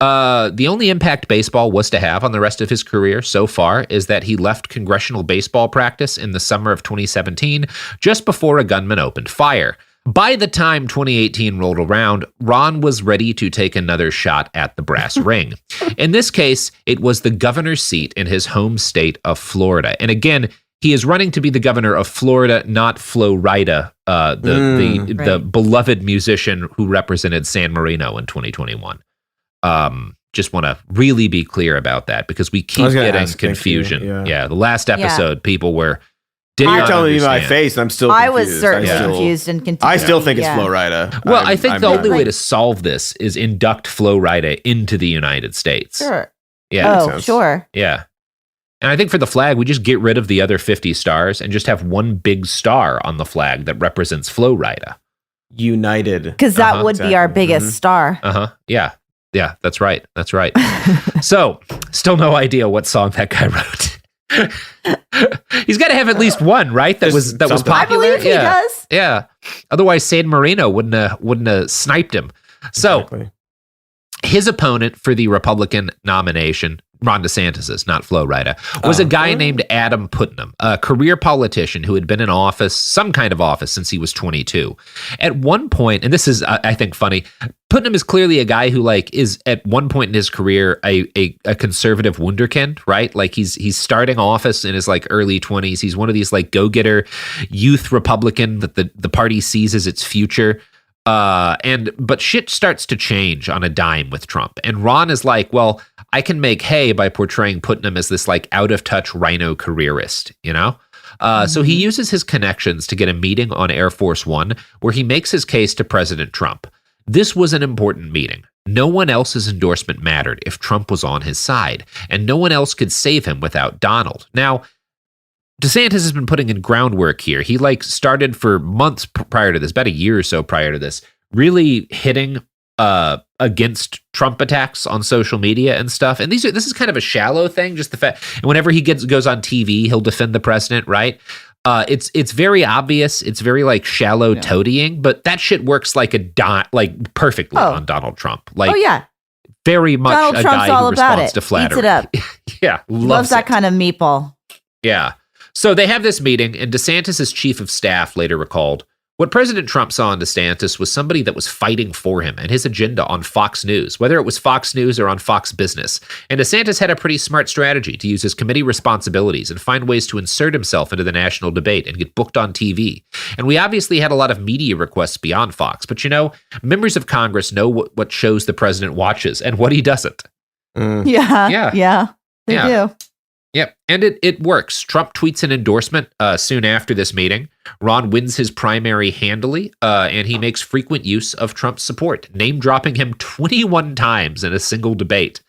The only impact baseball was to have on the rest of his career so far is that he left congressional baseball practice in the summer of 2017, just before a gunman opened fire. By the time 2018 rolled around, Ron was ready to take another shot at the brass ring. In this case, it was the governor's seat in his home state of Florida. And again, he is running to be the governor of Florida, not Flo Rida, the beloved musician who represented San Marino in 2021. Just want to really be clear about that because we keep getting confusion. Yeah, the last episode, people were. You're telling me my face, and I'm still confused. I was certainly confused and confused. I still think it's Flo Rida. Well, I think the only way to solve this is induct Flo Rida into the United States. Sure. Yeah. Sure. Yeah. And I think for the flag, we just get rid of the other 50 stars and just have one big star on the flag that represents Flo Rida. United. Because that would be our biggest star. Yeah. Yeah, that's right. That's right. So, still no idea what song that guy wrote. He's got to have at least one, right? That was popular. I believe he does. Yeah. Otherwise, San Marino wouldn't have sniped him. So, his opponent for the Republican nomination, Ron DeSantis, not Flo Rida, was a guy named Adam Putnam, a career politician who had been in office, some kind of office, since he was 22. At one point, and this is, I think, funny, Putnam is clearly a guy who, like, is at one point in his career a conservative wunderkind, right? Like, he's starting office in his, like, early 20s. He's one of these, like, go-getter youth Republican that the party sees as its future. But shit starts to change on a dime with Trump. And Ron is like, well, I can make hay by portraying Putnam as this like out of touch rhino careerist, you know? So he uses his connections to get a meeting on Air Force One where he makes his case to President Trump. This was an important meeting. No one else's endorsement mattered if Trump was on his side, and no one else could save him without Donald. Now, DeSantis has been putting in groundwork here. He like started for months prior to this, about a year or so prior to this, really hitting against Trump attacks on social media and stuff. And this is kind of a shallow thing, just the fact. And whenever he goes on TV, he'll defend the president, right? It's very obvious. It's very like shallow toadying, but that shit works like like perfectly on Donald Trump. Like, very much Donald a Trump's guy all who about responds it. to flattery. Eats it up. Yeah, loves that kind of meatball. Yeah. So they have this meeting, and DeSantis' chief of staff later recalled, what President Trump saw in DeSantis was somebody that was fighting for him and his agenda on Fox News, whether it was Fox News or on Fox Business. And DeSantis had a pretty smart strategy to use his committee responsibilities and find ways to insert himself into the national debate and get booked on TV. And we obviously had a lot of media requests beyond Fox, but you know, members of Congress know what shows the president watches and what he doesn't. Yeah, they do. Yep, and it works. Trump tweets an endorsement soon after this meeting. Ron wins his primary handily, and he makes frequent use of Trump's support, name-dropping him 21 times in a single debate.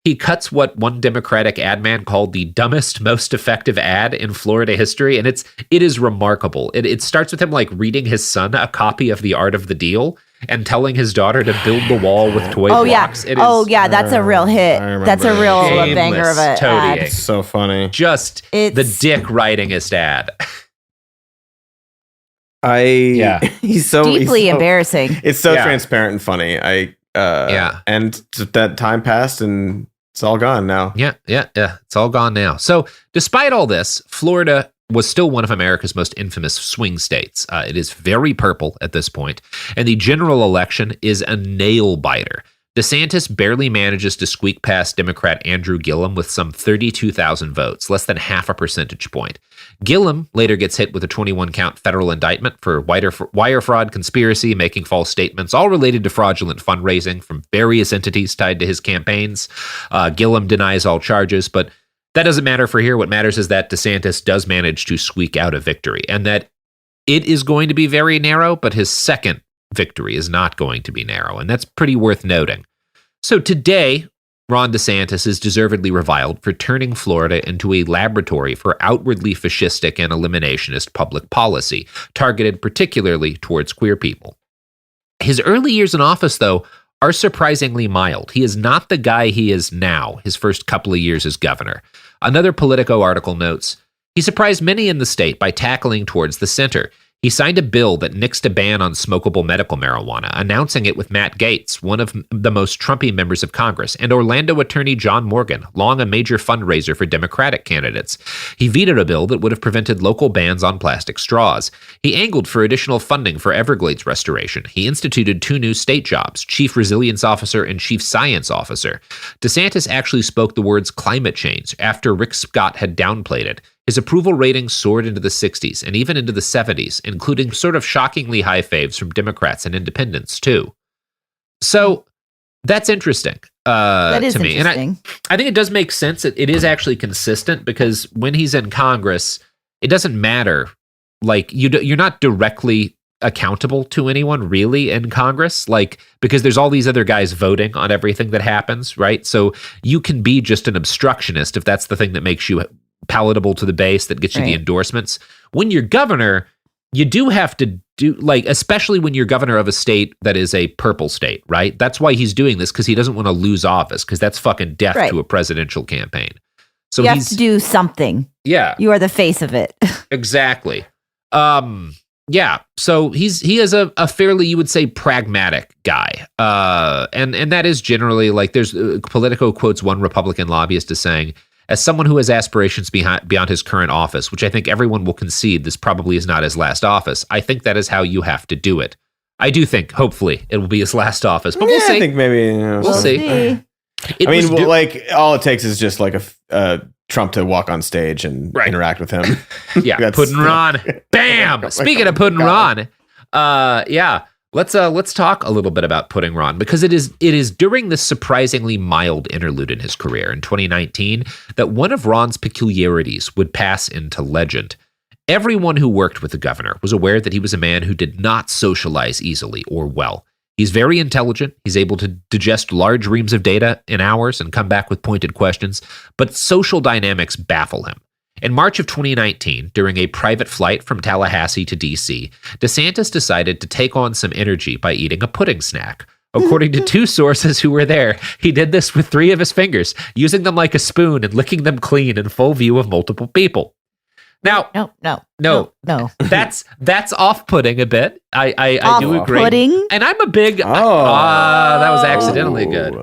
He cuts what one Democratic ad man called the dumbest, most effective ad in Florida history, and it is remarkable. It starts with him like reading his son a copy of The Art of the Deal and telling his daughter to build the wall with toy blocks. That's a real hit. That's a real banger of an ad. It's so funny. Just the dick writingest ad. He's so deeply embarrassing. It's so transparent and funny. And that time passed and it's all gone now. Yeah. It's all gone now. So despite all this, Florida was still one of America's most infamous swing states. It is very purple at this point, and the general election is a nail biter. DeSantis barely manages to squeak past Democrat Andrew Gillum with some 32,000 votes, less than half a percentage point. Gillum later gets hit with a 21-count federal indictment for wire fraud, conspiracy, making false statements, all related to fraudulent fundraising from various entities tied to his campaigns. Gillum denies all charges, but that doesn't matter for here. What matters is that DeSantis does manage to squeak out a victory, and that it is going to be very narrow, but his second victory is not going to be narrow, and that's pretty worth noting. So today, Ron DeSantis is deservedly reviled for turning Florida into a laboratory for outwardly fascistic and eliminationist public policy, targeted particularly towards queer people. His early years in office, though, are surprisingly mild. He is not the guy he is now, his first couple of years as governor. Another Politico article notes, he surprised many in the state by tackling towards the center. He signed a bill that nixed a ban on smokable medical marijuana, announcing it with Matt Gaetz, one of the most Trumpy members of Congress, and Orlando attorney John Morgan, long a major fundraiser for Democratic candidates. He vetoed a bill that would have prevented local bans on plastic straws. He angled for additional funding for Everglades restoration. He instituted 2 new state jobs, Chief Resilience Officer and Chief Science Officer. DeSantis actually spoke the words climate change after Rick Scott had downplayed it. his approval ratings soared into the 60s and even into the 70s, including sort of shockingly high faves from Democrats and independents, too. So that's interesting that is to me. Interesting. And I think it does make sense. It is actually consistent because when he's in Congress, it doesn't matter. Like, you're not directly accountable to anyone really in Congress, like, because there's all these other guys voting on everything that happens, right? So you can be just an obstructionist if that's the thing that makes you palatable to the base, that gets you the endorsements. When you're governor, you do have to do, like, especially when you're governor of a state that is a purple state, right? That's why he's doing this, because he doesn't want to lose office, because that's fucking death to a presidential campaign. So you have to do something. Yeah. You are the face of it. Exactly. Yeah, so he is a fairly, you would say, pragmatic guy, and that is generally, like, there's Politico quotes one Republican lobbyist as saying, as someone who has aspirations beyond his current office, which I think everyone will concede this probably is not his last office, I think that is how you have to do it. I do think, hopefully, it will be his last office, but we'll see. I think maybe we'll see. Like, all it takes is just like a Trump to walk on stage and interact with him. Yeah, Puddin' Ron. Bam! Speaking of Puddin' Ron, let's talk a little bit about Puddin' Ron, because it is during this surprisingly mild interlude in his career in 2019 that one of Ron's peculiarities would pass into legend. Everyone who worked with the governor was aware that he was a man who did not socialize easily or well. He's very intelligent. He's able to digest large reams of data in hours and come back with pointed questions, but social dynamics baffle him. In March of 2019, during a private flight from Tallahassee to D.C., DeSantis decided to take on some energy by eating a pudding snack. According to two sources who were there, he did this with 3 of his fingers, using them like a spoon and licking them clean in full view of multiple people. Now, no. That's off-putting a bit. I do agree. Off-putting? And I'm a big. that was accidentally good.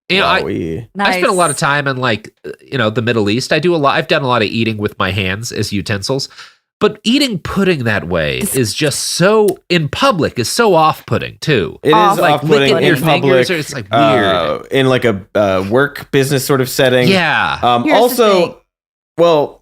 You know, I spent a lot of time in, like, the Middle East. I've done a lot of eating with my hands as utensils, but eating pudding that way is just so, in public, is so off-putting too. It is off-putting in public. It's like weird in like a work business sort of setting. Yeah. Also, well.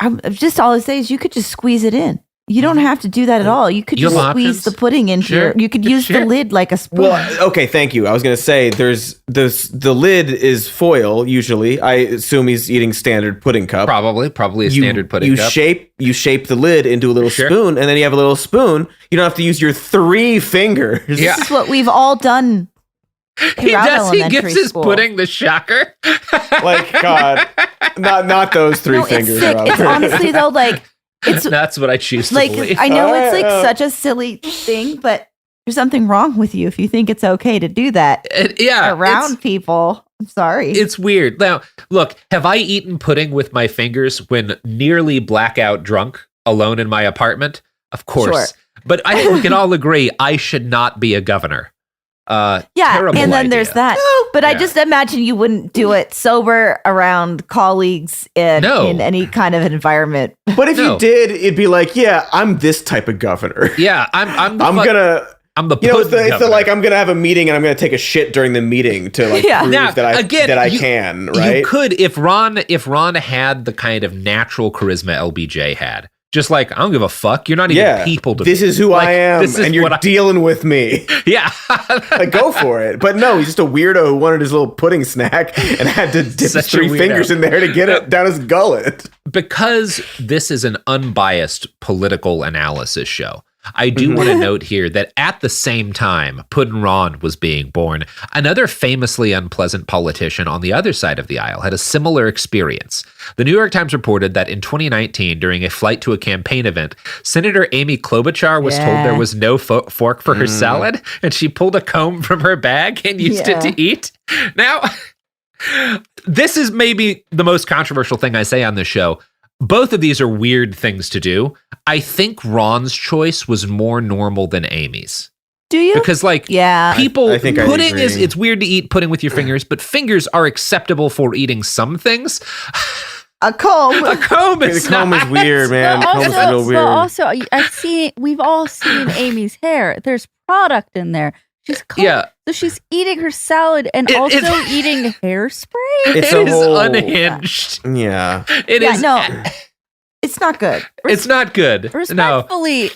All I say is you could just squeeze it in. You don't have to do that at all. You could just squeeze the pudding into your. You could use the lid like a spoon. Well, okay, thank you. I was going to say the lid is foil usually. I assume he's eating standard pudding cup. Probably a standard pudding cup. You shape the lid into a little spoon, and then you have a little spoon. You don't have to use your 3 fingers. This is what we've all done. He gives his pudding the shocker. Like, God, not those 3 fingers. It's honestly though, like, that's what I choose to believe. I know it's like such a silly thing, but there's something wrong with you if you think it's okay to do that. Around people. I'm sorry. It's weird. Now, look, have I eaten pudding with my fingers when nearly blackout drunk alone in my apartment? Of course. Sure. But I think we can all agree I should not be a governor. And then idea. There's that. But I just imagine you wouldn't do it sober around colleagues in any kind of environment. But if you did, it'd be like, yeah, I'm this type of governor. Yeah, I'm the it's like I'm gonna have a meeting and I'm gonna take a shit during the meeting to like prove that I can. Right? You could if Ron had the kind of natural charisma LBJ had. Just like, I don't give a fuck. You're not even people to This is who I am, and you're dealing with me. Yeah. Like, go for it. But no, he's just a weirdo who wanted his little pudding snack and had to dip his 3 fingers in there to get it down his gullet. Because this is an unbiased political analysis show, I do want to note here that at the same time Puddin' Ron was being born, another famously unpleasant politician on the other side of the aisle had a similar experience. The New York Times reported that in 2019, during a flight to a campaign event, Senator Amy Klobuchar was told there was no fork for her salad, and she pulled a comb from her bag and used it to eat. Now, this is maybe the most controversial thing I say on this show. Both of these are weird things to do. I think Ron's choice was more normal than Amy's. Do you? Because, like, people, pudding it's weird to eat pudding with your fingers, but fingers are acceptable for eating some things. A comb. A comb is weird, man. But real weird. also, we've all seen Amy's hair. There's product in there. So she's eating her salad and also eating hairspray. It is unhinged. Yeah. It is. No, it's not good. It's not good. Respectfully,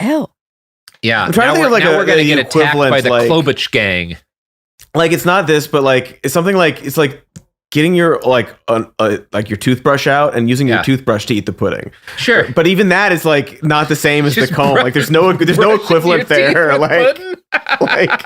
ew. Yeah. I'm trying to think of we're going to get attacked by the Klobuchar gang. Like, it's not this, but like, it's something like, it's like getting your like your toothbrush out and using your toothbrush to eat the pudding. Sure. But even that is like not the same as the comb. Like there's no equivalent there. Like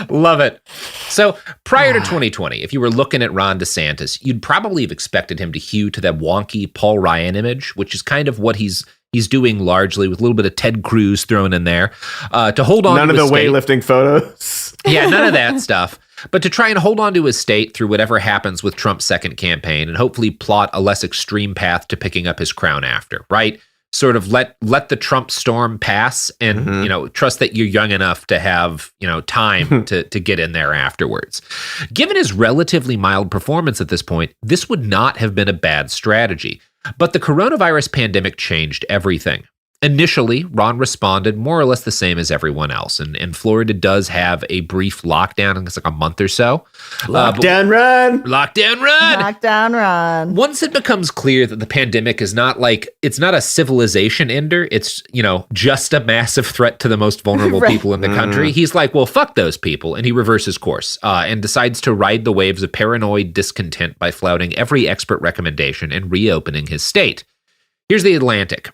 love it. So prior to 2020, if you were looking at Ron DeSantis, you'd probably have expected him to hew to that wonky Paul Ryan image, which is kind of what he's doing largely, with a little bit of Ted Cruz thrown in there, to hold on. None to of the state. weightlifting photos. Yeah, none of that stuff. But to try and hold on to his state through whatever happens with Trump's second campaign, and hopefully plot a less extreme path to picking up his crown after, right? Sort of let the Trump storm pass, and trust that you're young enough to have time to get in there afterwards. Given his relatively mild performance at this point, this would not have been a bad strategy. But the coronavirus pandemic changed everything. Initially, Ron responded more or less the same as everyone else. And Florida does have a brief lockdown. It's like a month or so. Lockdown run. Lockdown run. Once it becomes clear that the pandemic is not it's not a civilization ender, it's, just a massive threat to the most vulnerable people in the country. He's like, well, fuck those people. And he reverses course and decides to ride the waves of paranoid discontent by flouting every expert recommendation and reopening his state. Here's the Atlantic.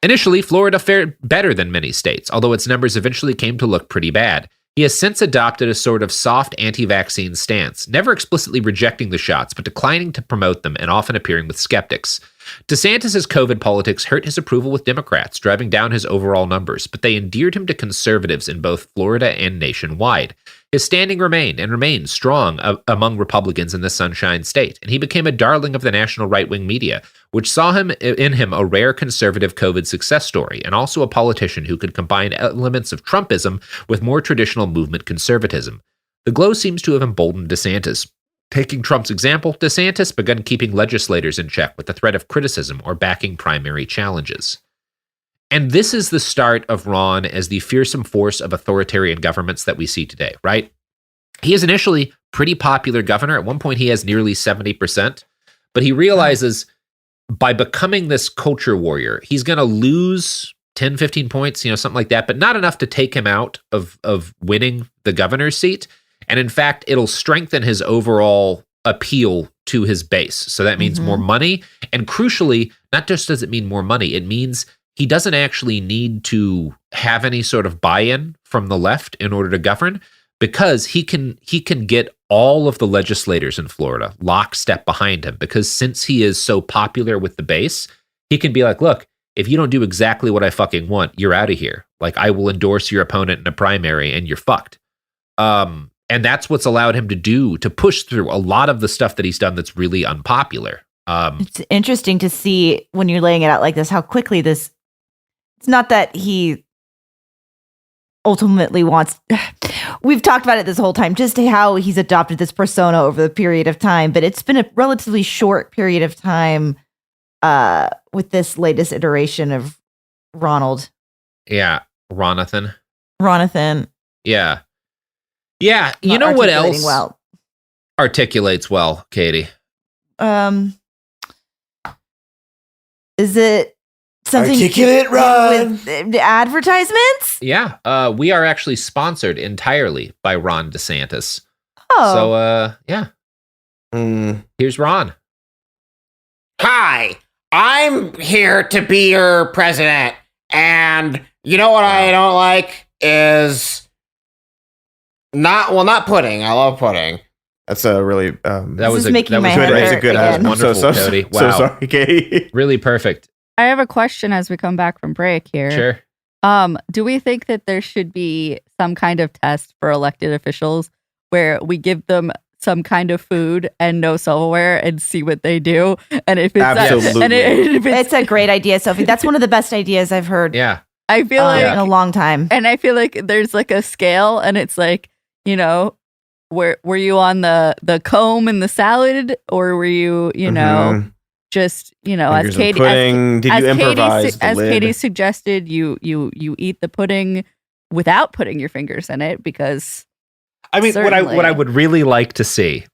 Initially, Florida fared better than many states, although its numbers eventually came to look pretty bad. He has since adopted a sort of soft anti-vaccine stance, never explicitly rejecting the shots, but declining to promote them and often appearing with skeptics. DeSantis' COVID politics hurt his approval with Democrats, driving down his overall numbers, but they endeared him to conservatives in both Florida and nationwide. His standing remains strong among Republicans in the Sunshine State, and he became a darling of the national right-wing media, which saw in him a rare conservative COVID success story, and also a politician who could combine elements of Trumpism with more traditional movement conservatism. The glow seems to have emboldened DeSantis. Taking Trump's example, DeSantis began keeping legislators in check with the threat of criticism or backing primary challenges. And this is the start of Ron as the fearsome force of authoritarian governments that we see today, right? He is initially pretty popular governor. At one point, he has nearly 70%, but he realizes by becoming this culture warrior, he's going to lose 10, 15 points, something like that, but not enough to take him out of winning the governor's seat. And in fact, it'll strengthen his overall appeal to his base. So that means more money. And crucially, not just does it mean more money, it means he doesn't actually need to have any sort of buy-in from the left in order to govern, because he can get all of the legislators in Florida lockstep behind him, because since he is so popular with the base, he can be like, look, if you don't do exactly what I fucking want, you're out of here. Like, I will endorse your opponent in a primary and you're fucked. And that's what's allowed him to push through a lot of the stuff that he's done that's really unpopular. It's interesting to see when you're laying it out like this, how quickly it's not that he ultimately wants, we've talked about it this whole time, just how he's adopted this persona over the period of time, but it's been a relatively short period of time with this latest iteration of Ronald. Yeah. Ronathan. Yeah. Yeah. You know what else articulates well, Katy? Is it something articulate with advertisements? Yeah. We are actually sponsored entirely by Ron DeSantis. Oh. So, yeah. Here's Ron. Hi, I'm here to be your president. And you know what I don't like is not pudding. I love pudding. That's a really that was good. That was wonderful, Cody. Wow. So sorry, Katy. Really perfect. I have a question as we come back from break here. Sure. Do we think that there should be some kind of test for elected officials where we give them some kind of food and no silverware and see what they do? And if it's absolutely, it's a great idea, Sophie. That's one of the best ideas I've heard. Yeah. I feel like in a long time. And I feel like there's like a scale, and it's like, were you on the comb and the salad, or were you, just, as Katy, did you improvise as Katy suggested, you eat the pudding without putting your fingers in it, because I mean, what I would really like to see,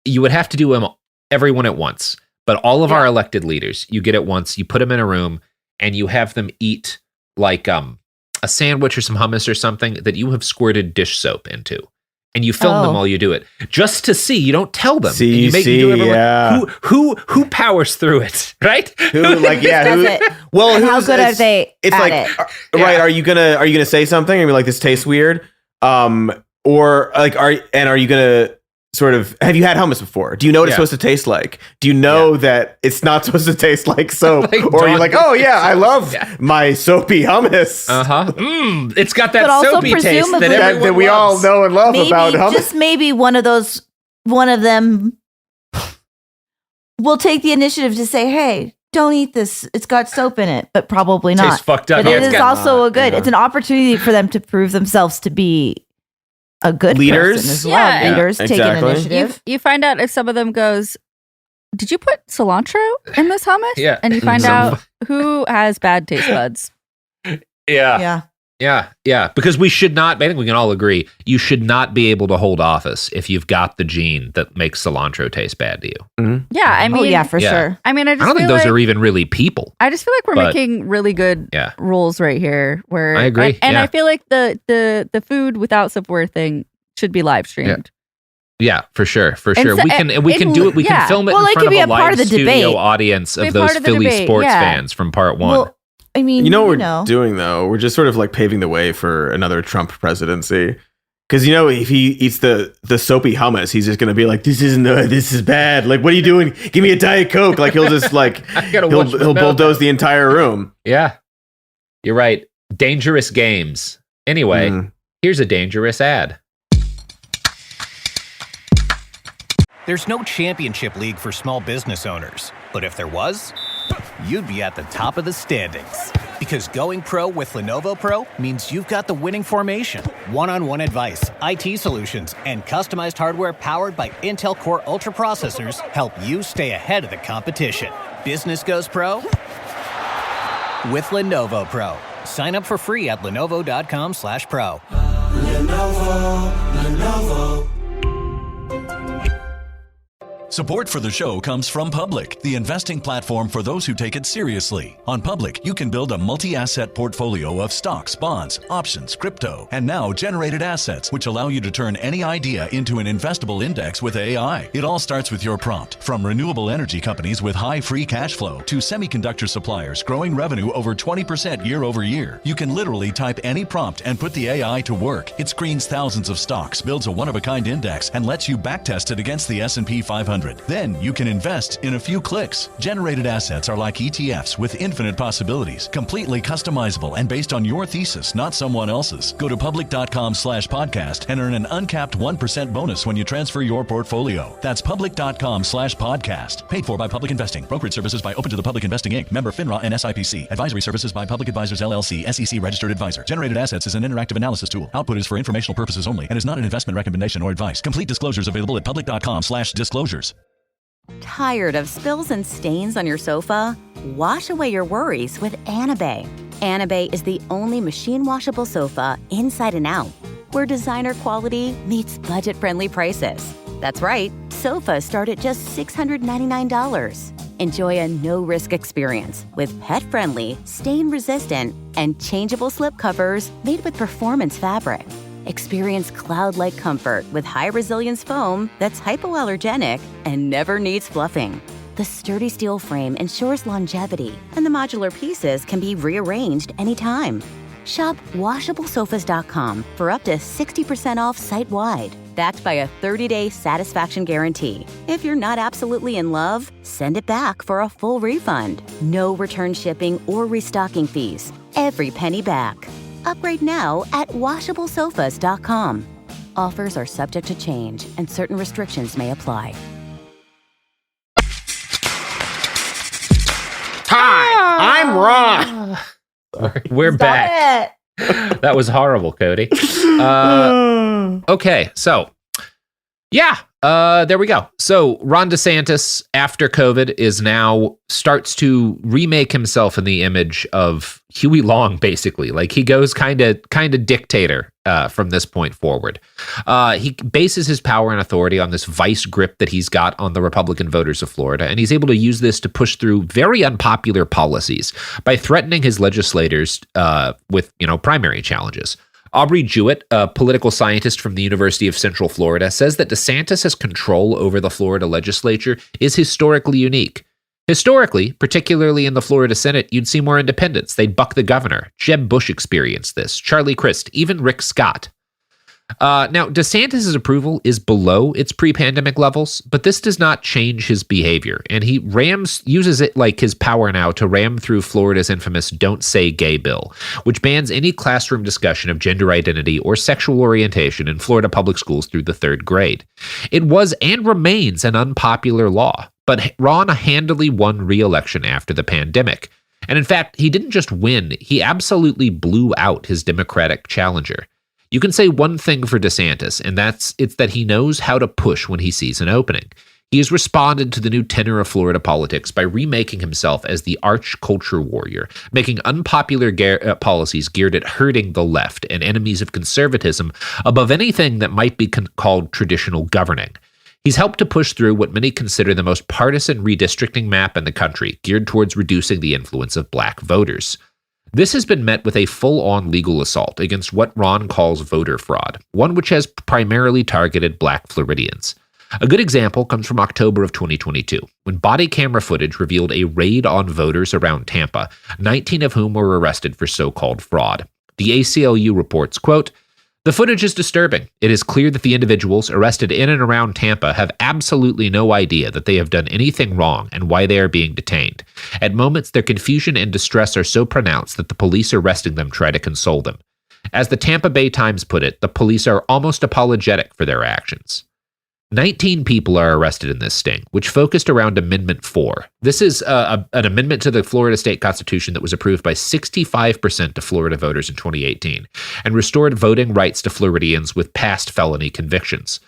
you would have to do them everyone at once, but all of our elected leaders, you get it once, you put them in a room, and you have them eat like a sandwich or some hummus or something that you have squirted dish soap into. And you film them while you do it, just to see. You don't tell them. You who powers through it, right? Who does it? Well, how good are they? It's at like, it? Right? Are you gonna say something and be like, this tastes weird? Or like, are you gonna sort of, have you had hummus before? Do you know what it's supposed to taste like? Do you know that it's not supposed to taste like soap? Or are you like, oh yeah, I love my soapy hummus. It's got that soapy taste that we all know and love about hummus. Just maybe one of them will take the initiative to say, hey, don't eat this. It's got soap in it, but probably not. Tastes fucked up. But it is also it's an opportunity for them to prove themselves to be a good leaders person as well. Leaders taking initiative. You find out if some of them goes, did you put cilantro in this hummus? Yeah. And you find out who has bad taste buds. Yeah. Because we should not, I think we can all agree, you should not be able to hold office if you've got the gene that makes cilantro taste bad to you. Mm-hmm. Yeah, I mean, for sure. I mean, I don't think those are even really people. I just feel like we're making really good rules right here. Where I agree. And I feel like the food without soapware thing should be live streamed. Yeah, for sure. So, we can do it. We can film it in front of a live studio audience of those Philly sports fans from part one. Well, I mean, you know what we're doing though? We're just sort of like paving the way for another Trump presidency. Because if he eats the soapy hummus, he's just gonna be like, this is bad. Like, what are you doing? Give me a Diet Coke. Like, he'll just like he'll bulldoze the entire room. Yeah, you're right. Dangerous games. Anyway, here's a dangerous ad. There's no championship league for small business owners, but if there was, you'd be at the top of the standings. Because going pro with Lenovo Pro means you've got the winning formation. One-on-one advice, IT solutions, and customized hardware powered by Intel Core Ultra processors help you stay ahead of the competition. Business goes pro with Lenovo Pro. Sign up for free at lenovo.com/pro. Lenovo. Support for the show comes from Public, the investing platform for those who take it seriously. On Public, you can build a multi-asset portfolio of stocks, bonds, options, crypto, and now generated assets, which allow you to turn any idea into an investable index with AI. It all starts with your prompt. From renewable energy companies with high free cash flow to semiconductor suppliers growing revenue over 20% year over year, you can literally type any prompt and put the AI to work. It screens thousands of stocks, builds a one-of-a-kind index, and lets you backtest it against the S&P 500. Then you can invest in a few clicks. Generated assets are like ETFs with infinite possibilities, completely customizable and based on your thesis, not someone else's. Go to public.com/podcast and earn an uncapped 1% bonus when you transfer your portfolio. That's public.com/podcast. Paid for by Public Investing. Brokerage services by Open to the Public Investing Inc. Member FINRA and SIPC. Advisory services by Public Advisors LLC, SEC registered advisor. Generated assets is an interactive analysis tool. Output is for informational purposes only and is not an investment recommendation or advice. Complete disclosures available at public.com/disclosures. Tired of spills and stains on your sofa? Wash away your worries with Anabay. Anabay is the only machine washable sofa inside and out, where designer quality meets budget-friendly prices. That's right, sofas start at just $699. Enjoy a no-risk experience with pet-friendly, stain-resistant, and changeable slip covers made with performance fabric. Experience cloud-like comfort with high-resilience foam that's hypoallergenic and never needs fluffing. The sturdy steel frame ensures longevity, and the modular pieces can be rearranged anytime. Shop WashableSofas.com for up to 60% off site-wide, backed by a 30-day satisfaction guarantee. If you're not absolutely in love, send it back for a full refund. No return shipping or restocking fees. Every penny back. Upgrade now at WashableSofas.com. Offers are subject to change, and certain restrictions may apply. Hi, I'm Ron. We're back. That was horrible, Cody. Okay, so yeah, There we go. So Ron DeSantis, after COVID, starts to remake himself in the image of Huey Long, basically. Like he goes kind of dictator from this point forward. He bases his power and authority on this vice grip that he's got on the Republican voters of Florida, and he's able to use this to push through very unpopular policies by threatening his legislators with, primary challenges. Aubrey Jewett, a political scientist from the University of Central Florida, says that DeSantis' control over the Florida legislature is historically unique. Historically, particularly in the Florida Senate, you'd see more independents. They'd buck the governor. Jeb Bush experienced this. Charlie Crist, even Rick Scott. Now, DeSantis' approval is below its pre-pandemic levels, but this does not change his behavior, and he uses it like his power now to ram through Florida's infamous Don't Say Gay bill, which bans any classroom discussion of gender identity or sexual orientation in Florida public schools through the 3rd grade. It was and remains an unpopular law, but Ron handily won re-election after the pandemic. And in fact, he didn't just win, he absolutely blew out his Democratic challenger. You can say one thing for DeSantis, and it's that he knows how to push when he sees an opening. He has responded to the new tenor of Florida politics by remaking himself as the arch culture warrior, making unpopular policies geared at hurting the left and enemies of conservatism above anything that might be called traditional governing. He's helped to push through what many consider the most partisan redistricting map in the country, geared towards reducing the influence of black voters. This has been met with a full-on legal assault against what Ron calls voter fraud, one which has primarily targeted black Floridians. A good example comes from October of 2022, when body camera footage revealed a raid on voters around Tampa, 19 of whom were arrested for so-called fraud. The ACLU reports, quote, "The footage is disturbing. It is clear that the individuals arrested in and around Tampa have absolutely no idea that they have done anything wrong and why they are being detained. At moments, their confusion and distress are so pronounced that the police arresting them try to console them. As the Tampa Bay Times put it, the police are almost apologetic for their actions." 19 people are arrested in this sting, which focused around Amendment 4. This is an amendment to the Florida state constitution that was approved by 65% of Florida voters in 2018 and restored voting rights to Floridians with past felony convictions.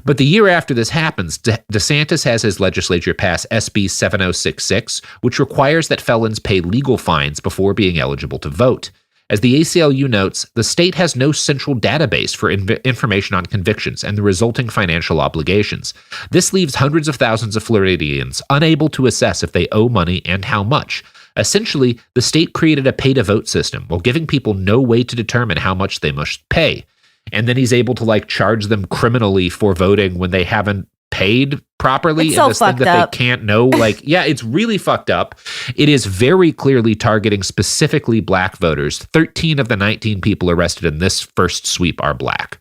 But the year after this happens, DeSantis has his legislature pass SB 7066, which requires that felons pay legal fines before being eligible to vote. As the ACLU notes, the state has no central database for information on convictions and the resulting financial obligations. This leaves hundreds of thousands of Floridians unable to assess if they owe money and how much. Essentially, the state created a pay-to-vote system while giving people no way to determine how much they must pay. And then he's able to charge them criminally for voting when they haven't paid properly. It's so this thing fucked that up. They can't know. Yeah, it's really fucked up. It is very clearly targeting specifically black voters. 13 of the 19 people arrested in this first sweep are black.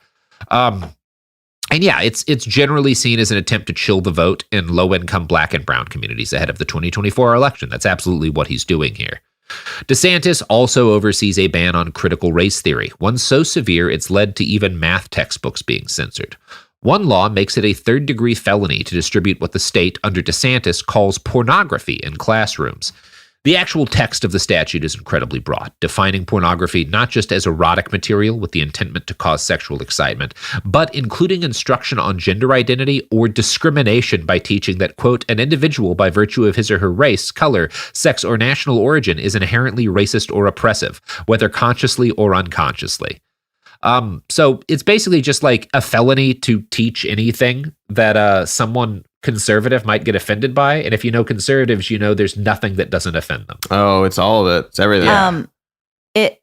And yeah, it's generally seen as an attempt to chill the vote in low-income black and brown communities ahead of the 2024 election. That's absolutely what he's doing here. DeSantis also oversees a ban on critical race theory, one so severe it's led to even math textbooks being censored. One law makes it a third-degree felony to distribute what the state, under DeSantis, calls pornography in classrooms. The actual text of the statute is incredibly broad, defining pornography not just as erotic material with the intent to cause sexual excitement, but including instruction on gender identity or discrimination by teaching that, quote, an individual by virtue of his or her race, color, sex, or national origin is inherently racist or oppressive, whether consciously or unconsciously. So it's basically just like a felony to teach anything that someone conservative might get offended by. And if you know conservatives, you know there's nothing that doesn't offend them. Oh, it's all of it. It's everything. It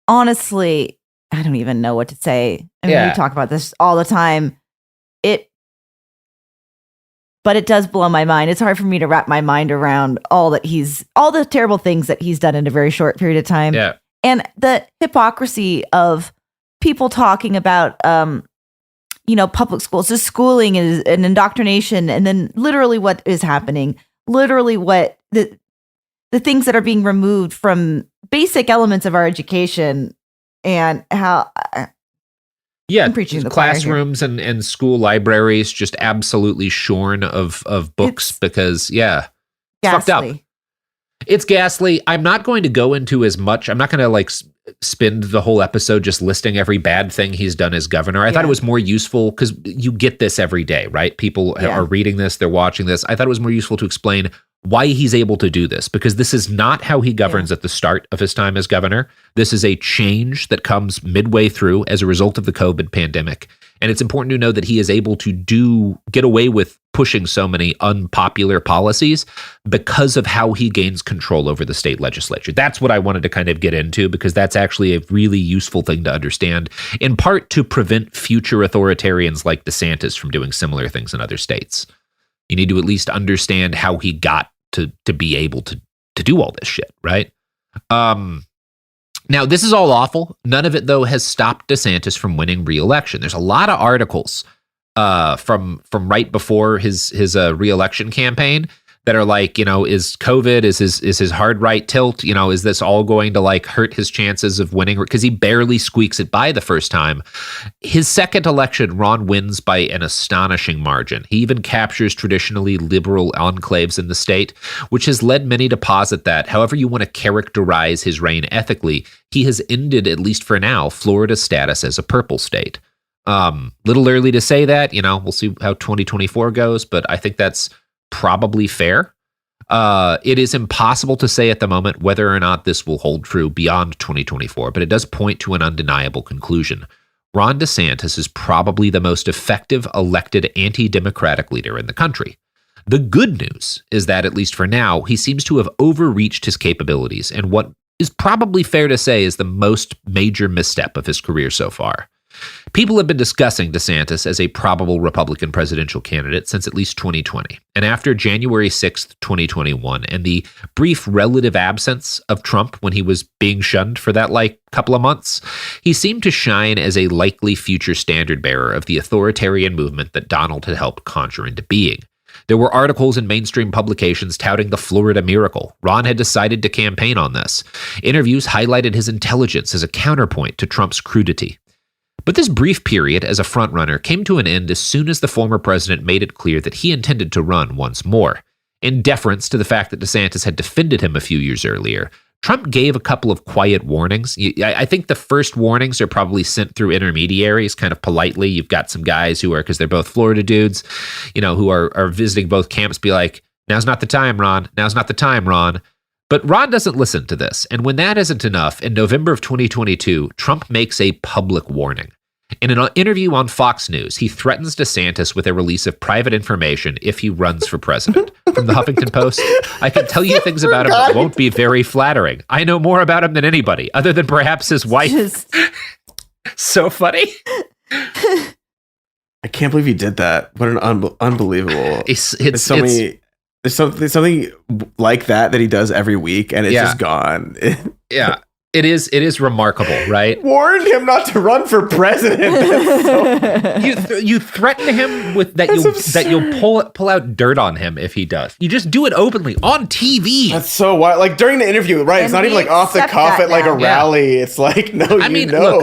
honestly, I don't even know what to say. I mean, we talk about this all the time. But it does blow my mind. It's hard for me to wrap my mind around all the terrible things that he's done in a very short period of time. Yeah. And the hypocrisy of people talking about, public schools, just schooling is an indoctrination, and then literally what is happening, literally what the things that are being removed from basic elements of our education, and how. I'm preaching the classrooms and school libraries just absolutely shorn of books because, it's fucked up. It's ghastly. I'm not going to go into as much. I'm not going to spend the whole episode just listing every bad thing he's done as governor. I thought it was more useful because you get this every day, right? People are reading this, they're watching this. I thought it was more useful to explain why he's able to do this, because this is not how he governs at the start of his time as governor. This is a change that comes midway through as a result of the COVID pandemic. And it's important to know that he is able to get away with pushing so many unpopular policies because of how he gains control over the state legislature. That's what I wanted to kind of get into, because that's actually a really useful thing to understand, in part to prevent future authoritarians like DeSantis from doing similar things in other states. You need to at least understand how he got to be able to do all this shit, right? Now, this is all awful. None of it, though, has stopped DeSantis from winning re-election. There's a lot of articles from right before his re-election campaign that are like, is COVID, is his hard right tilt, is this all going to like hurt his chances of winning? Because he barely squeaks it by the first time. His second election, Ron wins by an astonishing margin. He even captures traditionally liberal enclaves in the state, which has led many to posit that, however you want to characterize his reign ethically, he has ended, at least for now, Florida's status as a purple state. Little early to say that, we'll see how 2024 goes, but I think that's probably fair. It is impossible to say at the moment whether or not this will hold true beyond 2024, but it does point to an undeniable conclusion. Ron DeSantis is probably the most effective elected anti-democratic leader in the country. The good news is that, at least for now, he seems to have overreached his capabilities in what is probably fair to say is the most major misstep of his career so far. People have been discussing DeSantis as a probable Republican presidential candidate since at least 2020. And after January 6th, 2021, and the brief relative absence of Trump when he was being shunned for that couple of months, he seemed to shine as a likely future standard bearer of the authoritarian movement that Donald had helped conjure into being. There were articles in mainstream publications touting the Florida miracle. Ron had decided to campaign on this. Interviews highlighted his intelligence as a counterpoint to Trump's crudity. But this brief period as a frontrunner came to an end as soon as the former president made it clear that he intended to run once more. In deference to the fact that DeSantis had defended him a few years earlier, Trump gave a couple of quiet warnings. I think the first warnings are probably sent through intermediaries, kind of politely. You've got some guys who are, because they're both Florida dudes, who are visiting both camps, be like, now's not the time, Ron. Now's not the time, Ron. But Ron doesn't listen to this. And when that isn't enough, in November of 2022, Trump makes a public warning. In an interview on Fox News, he threatens DeSantis with a release of private information if he runs for president. From the Huffington Post, I can tell you things about him that won't be very flattering. I know more about him than anybody, other than perhaps his wife. So funny. I can't believe he did that. What an unbelievable. There's something like that he does every week, and it's just gone. Yeah. It is remarkable, right? Warned him not to run for president. You threaten him with that you'll pull out dirt on him if he does. You just do it openly on TV. That's so wild. Like during the interview, right? It's not even like off the cuff at like a rally. It's like look,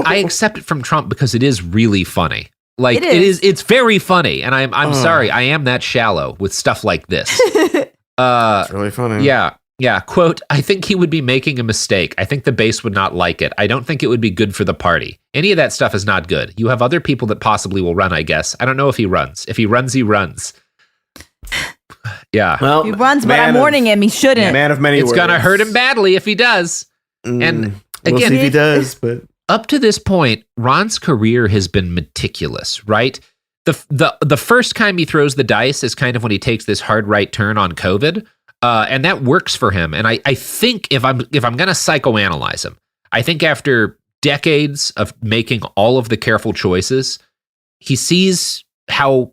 I accept it from Trump because it is really funny. Like it's very funny, and I'm sorry, I am that shallow with stuff like this. It's really funny. Yeah, quote, I think he would be making a mistake. I think the base would not like it. I don't think it would be good for the party. Any of that stuff is not good. You have other people that possibly will run, I guess. I don't know if he runs. If he runs, he runs. Yeah. Well, he runs, but I'm warning him, he shouldn't. Man of many words. It's going to hurt him badly if he does. And again, we'll see if he does, but up to this point, Ron's career has been meticulous, right? The first time he throws the dice is kind of when he takes this hard right turn on COVID. And that works for him. And I think if I'm going to psychoanalyze him, I think after decades of making all of the careful choices, he sees how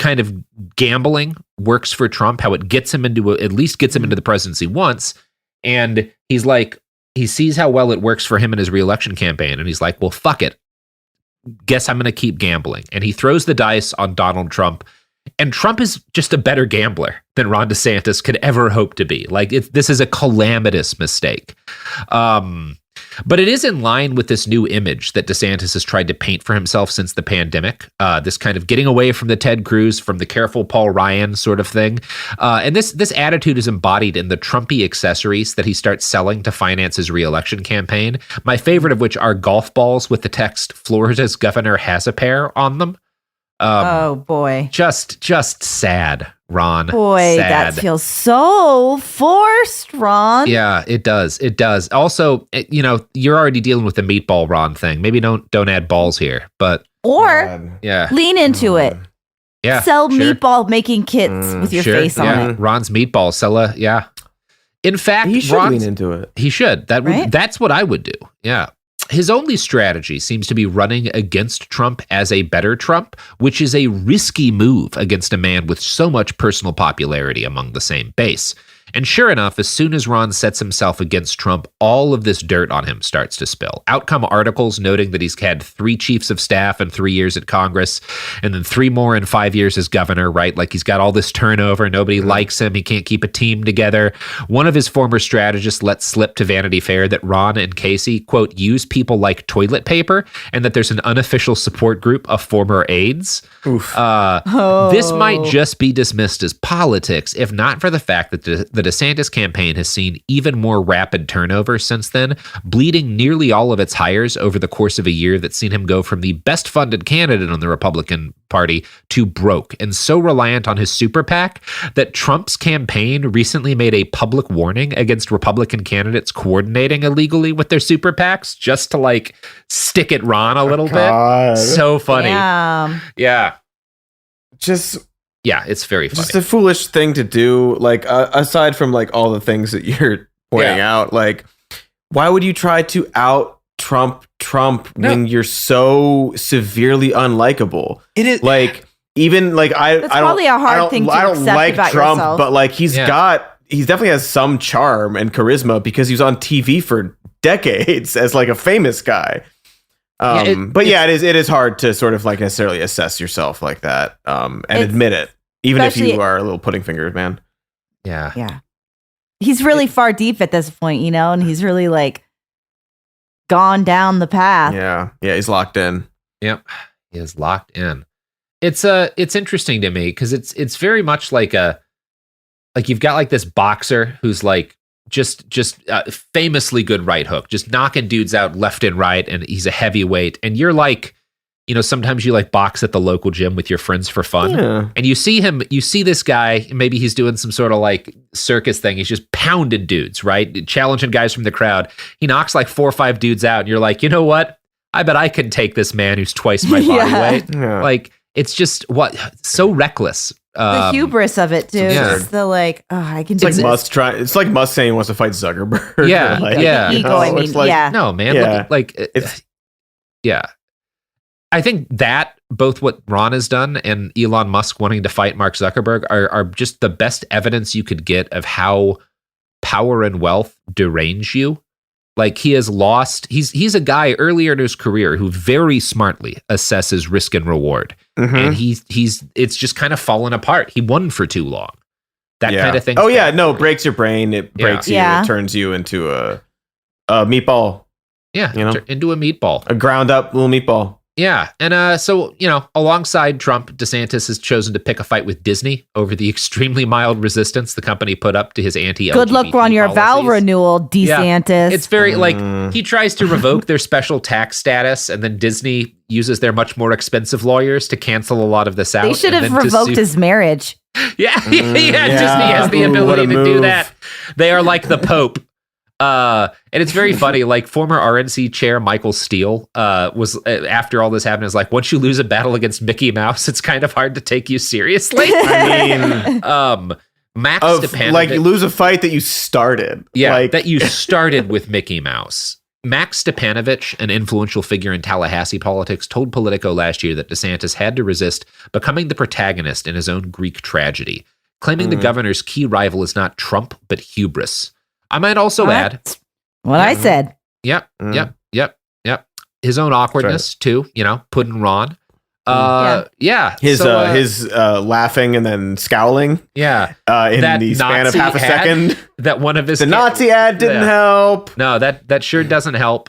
kind of gambling works for Trump, how it gets him at least gets him into the presidency once. And he's like, he sees how well it works for him in his reelection campaign. And he's like, well, fuck it. Guess I'm going to keep gambling. And he throws the dice on Donald Trump. And Trump is just a better gambler than Ron DeSantis could ever hope to be. Like, this is a calamitous mistake. But it is in line with this new image that DeSantis has tried to paint for himself since the pandemic. This kind of getting away from the Ted Cruz, from the careful Paul Ryan sort of thing. And this attitude is embodied in the Trumpy accessories that he starts selling to finance his re-election campaign. My favorite of which are golf balls with the text, "Florida's governor has a pair" on them. Oh boy. Just sad, Ron. Boy, sad. that feels so forced, Ron. Yeah, it does. It does. Also, you're already dealing with the meatball Ron thing. Maybe don't add balls here, but yeah, lean into it. Yeah, sell meatball making kits with your face on it. Ron's meatball seller. Yeah. In fact, he should lean into it. He should. That's what I would do. Yeah. His only strategy seems to be running against Trump as a better Trump, which is a risky move against a man with so much personal popularity among the same base. And sure enough, as soon as Ron sets himself against Trump, all of this dirt on him starts to spill. Out come articles noting that he's had 3 chiefs of staff in 3 years at Congress, and then 3 more in 5 years as governor, right? Like he's got all this turnover. Nobody likes him. He can't keep a team together. One of his former strategists let slip to Vanity Fair that Ron and Casey, quote, use people like toilet paper, and that there's an unofficial support group of former aides. This might just be dismissed as politics, if not for the fact that the DeSantis campaign has seen even more rapid turnover since then, bleeding nearly all of its hires over the course of a year that's seen him go from the best funded candidate on the Republican Party to broke, and so reliant on his super PAC that Trump's campaign recently made a public warning against Republican candidates coordinating illegally with their super PACs just to stick at Ron a little bit. So funny. Yeah. Yeah, it's very funny. Just a foolish thing to do. Aside from all the things that you're pointing out, why would you try to out Trump when you're so severely unlikable? It is That's probably a hard thing to accept about Trump, yourself. but he definitely has some charm and charisma because he was on TV for decades as a famous guy. It is hard to sort of necessarily assess yourself like that and admit it, even if you are a little pudding fingered, man. Yeah. He's really far deep at this point, and he's really gone down the path. Yeah, he's locked in. Yep, he is locked in. It's interesting to me because it's very much you've got this boxer who's just famously good right hook, just knocking dudes out left and right, and he's a heavyweight. And you're sometimes you box at the local gym with your friends for fun, and you see this guy, maybe he's doing some sort of circus thing. He's just pounding dudes, right? Challenging guys from the crowd. He knocks 4 or 5 dudes out, and you're like, you know what? I bet I can take this man who's twice my body weight. Yeah. It's just so reckless. The hubris of it too. Just the I can do this. It's like Musk saying he wants to fight Zuckerberg. Yeah. Ego, no, man. Yeah. I think that both what Ron has done and Elon Musk wanting to fight Mark Zuckerberg are just the best evidence you could get of how power and wealth derange you. He has lost. He's a guy earlier in his career who very smartly assesses risk and reward, and it's just kind of fallen apart. He won for too long. That kind of thing. Oh yeah, no, it breaks your brain. It breaks you. It turns you into a meatball. Yeah, into a meatball, a ground up little meatball. Yeah. And so, alongside Trump, DeSantis has chosen to pick a fight with Disney over the extremely mild resistance the company put up to his anti-LGBT Good luck on your vow renewal, DeSantis. Yeah. It's very he tries to revoke their special tax status, and then Disney uses their much more expensive lawyers to cancel a lot of this out. They should have revoked his marriage. Yeah. Disney has the ability to do that. They are like the Pope. And it's very funny, former RNC chair Michael Steele was, after all this happened, is once you lose a battle against Mickey Mouse, it's kind of hard to take you seriously. I mean, Max Stepanovich, you lose a fight that you started. Yeah, that you started with Mickey Mouse. Max Stepanovich, an influential figure in Tallahassee politics, told Politico last year that DeSantis had to resist becoming the protagonist in his own Greek tragedy, claiming the governor's key rival is not Trump, but hubris. I might also add what I said. Yep. His own awkwardness too, putting Ron. His laughing and then scowling. Yeah. In that the span Nazi of half a second. That one of his Nazi ad didn't help. No, that sure doesn't help.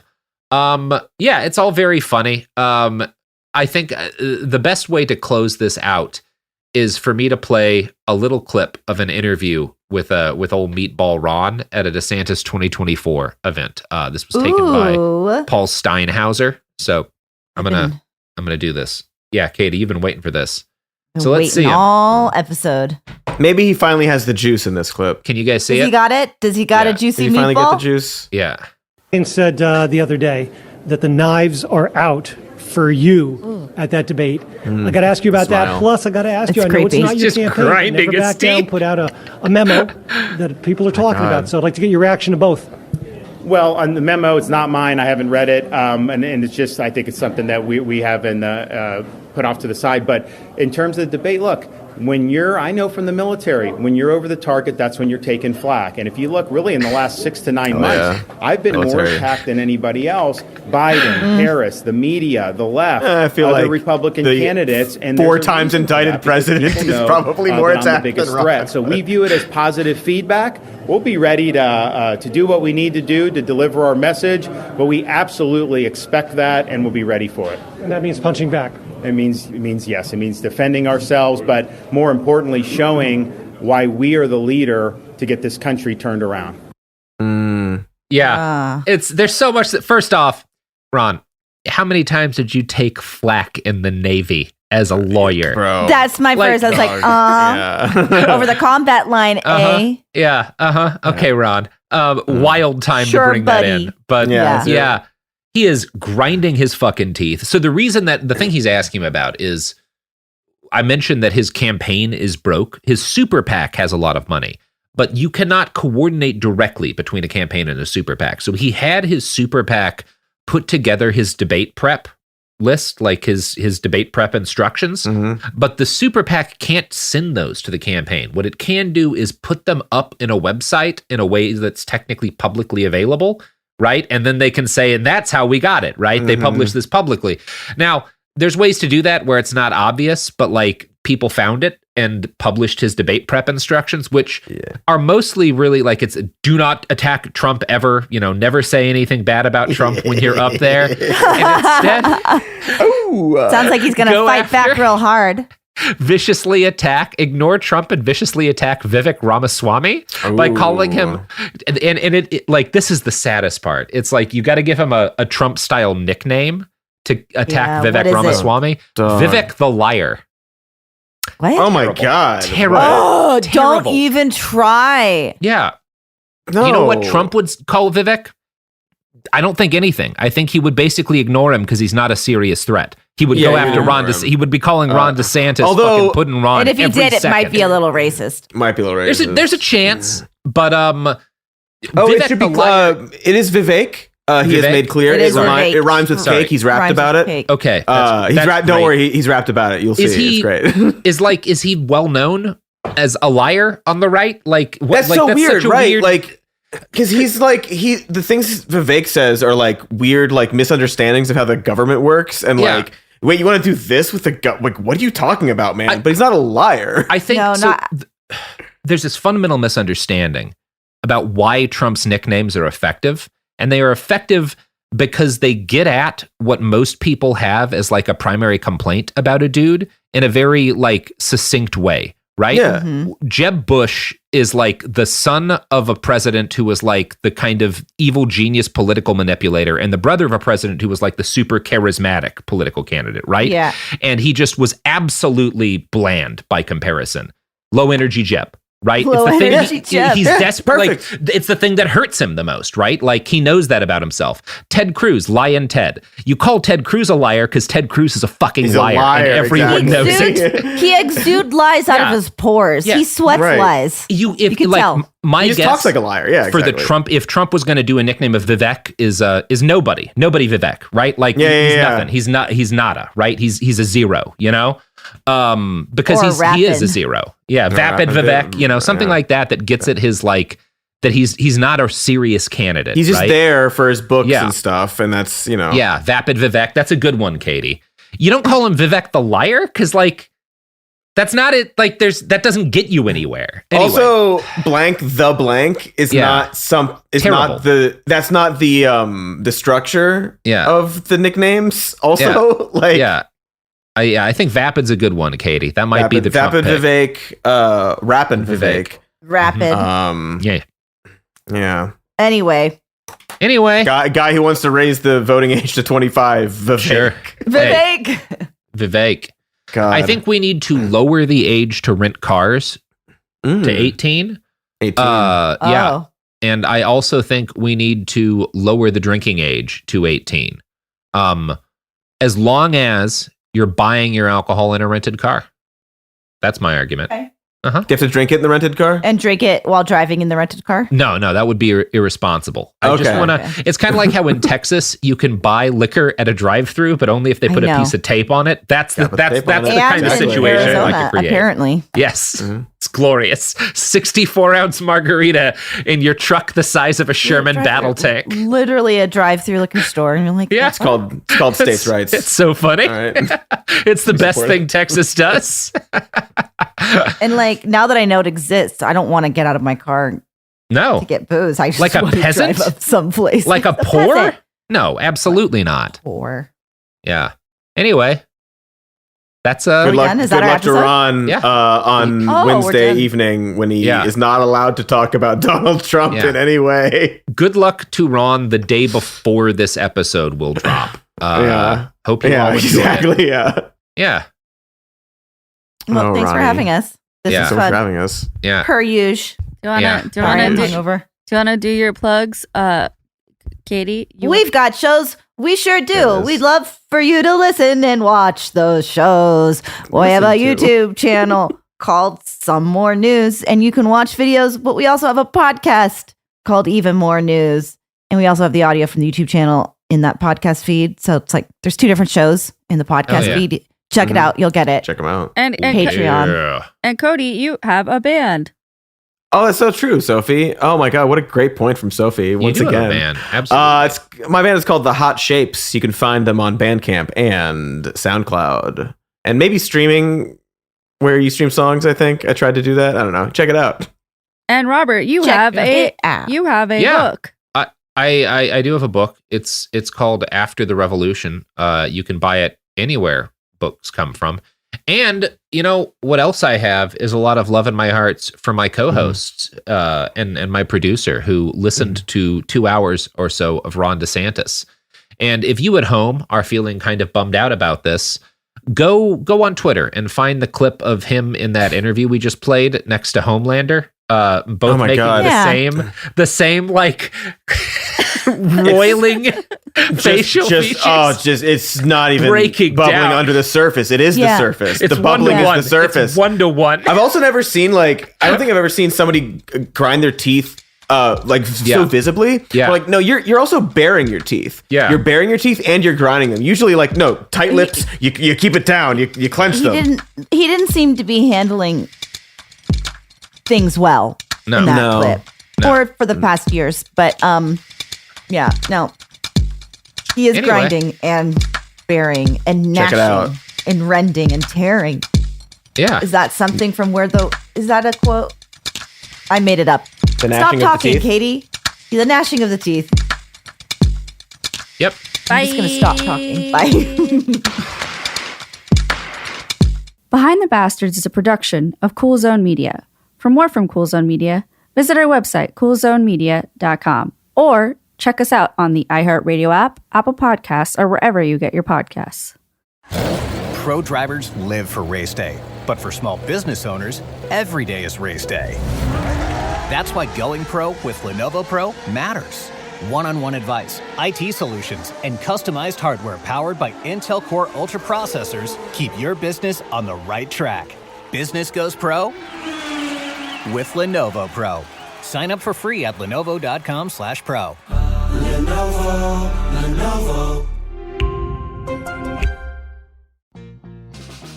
It's all very funny. I think the best way to close this out is for me to play a little clip of an interview with old Meatball Ron at a DeSantis 2024 event. This was taken by Paul Steinhauser. So I'm gonna do this. Yeah, Katie, you've been waiting for this. So let's see him. All episode. Maybe he finally has the juice in this clip. Can you guys see it? He got it? Does he got a juicy Did he finally meatball? get the juice? Yeah. Said the other day that the knives are out for you at that debate. I got to ask you about that. Plus, I got to ask you, I know it's not your campaign. Never back down, put out a memo that people are talking about. So I'd like to get your reaction to both. Well, on the memo, it's not mine. I haven't read it. And it's just, I think it's something that we haven't put off to the side. But in terms of the debate, look, I know from the military, when you're over the target, that's when you're taking flak. And if you look really in the last 6 to 9 months, I've been more attacked than anybody else. Biden, Harris, the media, the left, I feel other like Republican candidates. And 4 times indicted president is probably more attacked the biggest than threat. So we view it as positive feedback. We'll be ready to do what we need to do to deliver our message, but we absolutely expect that and we'll be ready for it. And that means punching back. It means yes. It means defending ourselves, but more importantly, showing why we are the leader to get this country turned around. Yeah, there's so much that. First off, Ron, how many times did you take flak in the Navy as a lawyer? Bro. That's my first. I was like, over the combat line, Yeah. Okay, Ron. Wild time to bring that in, but yeah. He is grinding his fucking teeth. So the reason that the thing he's asking him about is, I mentioned that his campaign is broke. His super PAC has a lot of money, but you cannot coordinate directly between a campaign and a super PAC. So he had his super PAC put together his debate prep list, like his debate prep instructions, but the super PAC can't send those to the campaign. What it can do is put them up in a website in a way that's technically publicly available. Right. And then they can say, and that's how we got it. Right. They publish this publicly. Now, there's ways to do that where it's not obvious, but like people found it and published his debate prep instructions, which are mostly really like it's do not attack Trump ever. Never say anything bad about Trump when you're up there. And instead, sounds like he's going to fight back real hard. Viciously ignore Trump and viciously attack Vivek Ramaswamy by calling him, and it like, this is the saddest part. It's like, you got to give him a Trump style nickname to attack Vivek Ramaswamy. Vivek the Liar. What? Oh my God. Terrible. Oh, don't even try. Yeah. No. You know what Trump would call Vivek? I don't think anything. I think he would basically ignore him because he's not a serious threat. He would go after Ron. He would be calling Ron DeSantis, fucking putting Ron. And if he did, it might be a little racist. There's a chance, but Vivek, it should be. It is Vivek. He has made clear it rhymes with cake. He's rapped about it. Okay, he's rapped. Don't worry, he's rapped about it. You'll see. It's great. Is he well known as a liar on the right? Like that's so weird, right? Like. Because he's like the things Vivek says are like weird, like misunderstandings of how the government works, and like, wait, you want to do this with the like, what are you talking about, man? But he's not a liar. I think there's this fundamental misunderstanding about why Trump's nicknames are effective, and they are effective because they get at what most people have as like a primary complaint about a dude in a very like succinct way. Right? Yeah. Jeb Bush is like the son of a president who was like the kind of evil genius political manipulator, and the brother of a president who was like the super charismatic political candidate, right? Yeah. And he just was absolutely bland by comparison. Low energy Jeb. Right? He's desperate. Like, it's the thing that hurts him the most, right? Like, he knows that about himself. Ted Cruz, Lion Ted. You call Ted Cruz a liar because Ted Cruz is a fucking liar, and everyone knows it. He exudes lies out of his pores. He sweats lies. You can tell. My guess, talks like a liar. Yeah, for the Trump, if Trump was going to do a nickname of Vivek, is nobody Vivek, right? Like he's nothing. He's nada, right? He's a zero, because he is a zero. Yeah, vapid Vivek, something like that gets at his like that he's not a serious candidate. He's just there for his books and stuff, and that's Yeah, vapid Vivek. That's a good one, Katie. You don't call him Vivek the liar because like that's not it. Like that doesn't get you anywhere. Anyway. Also, blank the blank is not some. Is terrible. Not the. That's not the structure. Of the nicknames. Also, like I think Vapid's a good one, Katie. That might be the Trump Vapid pick. Vivek. Rapid Vivek. Rapid. Yeah. Anyway. Guy who wants to raise the voting age to 25. Vivek. Sure. Vivek. Hey, Vivek. God. I think we need to lower the age to rent cars to 18. 18. Yeah. And I also think we need to lower the drinking age to 18. As long as you're buying your alcohol in a rented car. That's my argument. Okay. Do you have to drink it in the rented car? And drink it while driving in the rented car? No, that would be irresponsible. I just want to. It's kind of like how in Texas you can buy liquor at a drive-through, but only if they put a piece of tape on it. That's the kind of situation I like to create. Apparently, yes, it's glorious. 64-ounce margarita in your truck, the size of a Sherman battle tank. Literally a drive-through liquor store, and you're like, it's called states' rights. It's so funny. Right. It's the best thing Texas does. And like now that I know it exists, I don't want to get out of my car. To get booze. I just like a peasant, drive up someplace. Like a poor? Peasant. No, absolutely not. Poor. Yeah. Anyway, that's good luck to Ron on Wednesday evening when he is not allowed to talk about Donald Trump in any way. Good luck to Ron the day before this episode will drop. Hope you all enjoy it. Yeah. Well, thanks for having us. This is fun. Thanks for having us. Yeah. Per usual. Do you want to do your plugs, Katie? We've got shows. We sure do. We'd love for you to listen and watch those shows. We have a YouTube channel called Some More News, and you can watch videos, but we also have a podcast called Even More News. And we also have the audio from the YouTube channel in that podcast feed. So it's like there's 2 different shows in the podcast feed. Check it out. You'll get it. Check them out. And Patreon. And Cody, you have a band. Oh, that's so true, Sophie. Oh my God, what a great point from Sophie. Once again. Have a band. Absolutely. My band is called The Hot Shapes. You can find them on Bandcamp and SoundCloud. And maybe streaming where you stream songs, I think. I tried to do that. I don't know. Check it out. And Robert, you have a book. I do have a book. It's called After the Revolution. You can buy it anywhere books come from. And you know what else I have is a lot of love in my hearts for my co-hosts and my producer who listened to 2 hours or so of Ron DeSantis. And if you at home are feeling kind of bummed out about this, go on Twitter and find the clip of him in that interview we just played next to Homelander. Both making the same like roiling facial features. It's not even breaking bubbling down under the surface. It is the surface. It's the bubbling is the surface. It's 1-to-1. I've also never seen I don't think I've ever seen somebody grind their teeth so visibly. Yeah. Like, no, you're also baring your teeth. Yeah. You're baring your teeth and you're grinding them. Usually tight lips, you keep it down, you clench them. He didn't seem to be handling things well in that clip. Or for the past years. But he is grinding and bearing and gnashing and rending and tearing. Yeah. Is that something from is that a quote? I made it up. Stop talking, Katie. The gnashing of the teeth. Yep. I'm just going to stop talking. Bye. Behind the Bastards is a production of Cool Zone Media. For more from Cool Zone Media, visit our website, coolzonemedia.com, or check us out on the iHeartRadio app, Apple Podcasts, or wherever you get your podcasts. Pro drivers live for race day, but for small business owners, every day is race day. That's why going pro with Lenovo Pro matters. One-on-one advice, IT solutions, and customized hardware powered by Intel Core Ultra processors keep your business on the right track. Business goes pro with Lenovo Pro. Sign up for free at lenovo.com/pro. Lenovo.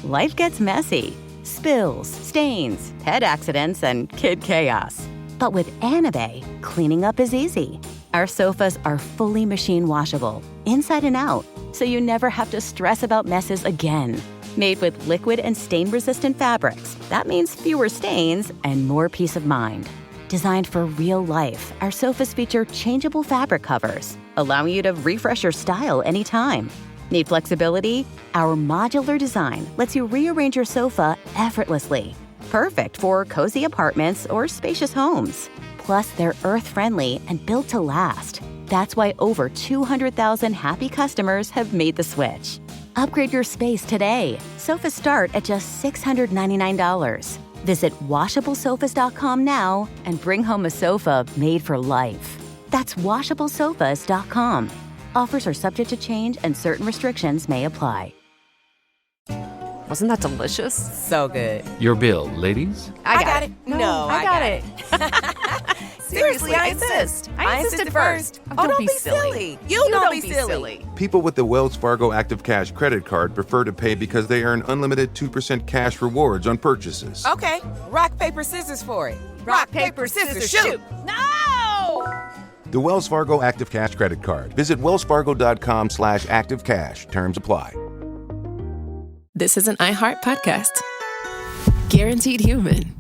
Life gets messy. Spills, stains, pet accidents, and kid chaos. But with Anabay, cleaning up is easy. Our sofas are fully machine washable, inside and out, so you never have to stress about messes again. Made with liquid and stain-resistant fabrics, that means fewer stains and more peace of mind. Designed for real life, our sofas feature changeable fabric covers, allowing you to refresh your style anytime. Need flexibility? Our modular design lets you rearrange your sofa effortlessly. Perfect for cozy apartments or spacious homes. Plus, they're earth-friendly and built to last. That's why over 200,000 happy customers have made the switch. Upgrade your space today. Sofas start at just $699. Visit washablesofas.com now and bring home a sofa made for life. That's washablesofas.com. Offers are subject to change and certain restrictions may apply. Wasn't that delicious? So good. Your bill, ladies? I got it. No, I got it. Seriously, I insist. I insisted first. Oh, don't be silly. You don't be silly. People with the Wells Fargo Active Cash credit card prefer to pay because they earn unlimited 2% cash rewards on purchases. Okay, rock, paper, scissors for it. Rock, paper, scissors, shoot. No! The Wells Fargo Active Cash credit card. Visit wellsfargo.com/activecash. Terms apply. This is an iHeart podcast. Guaranteed human.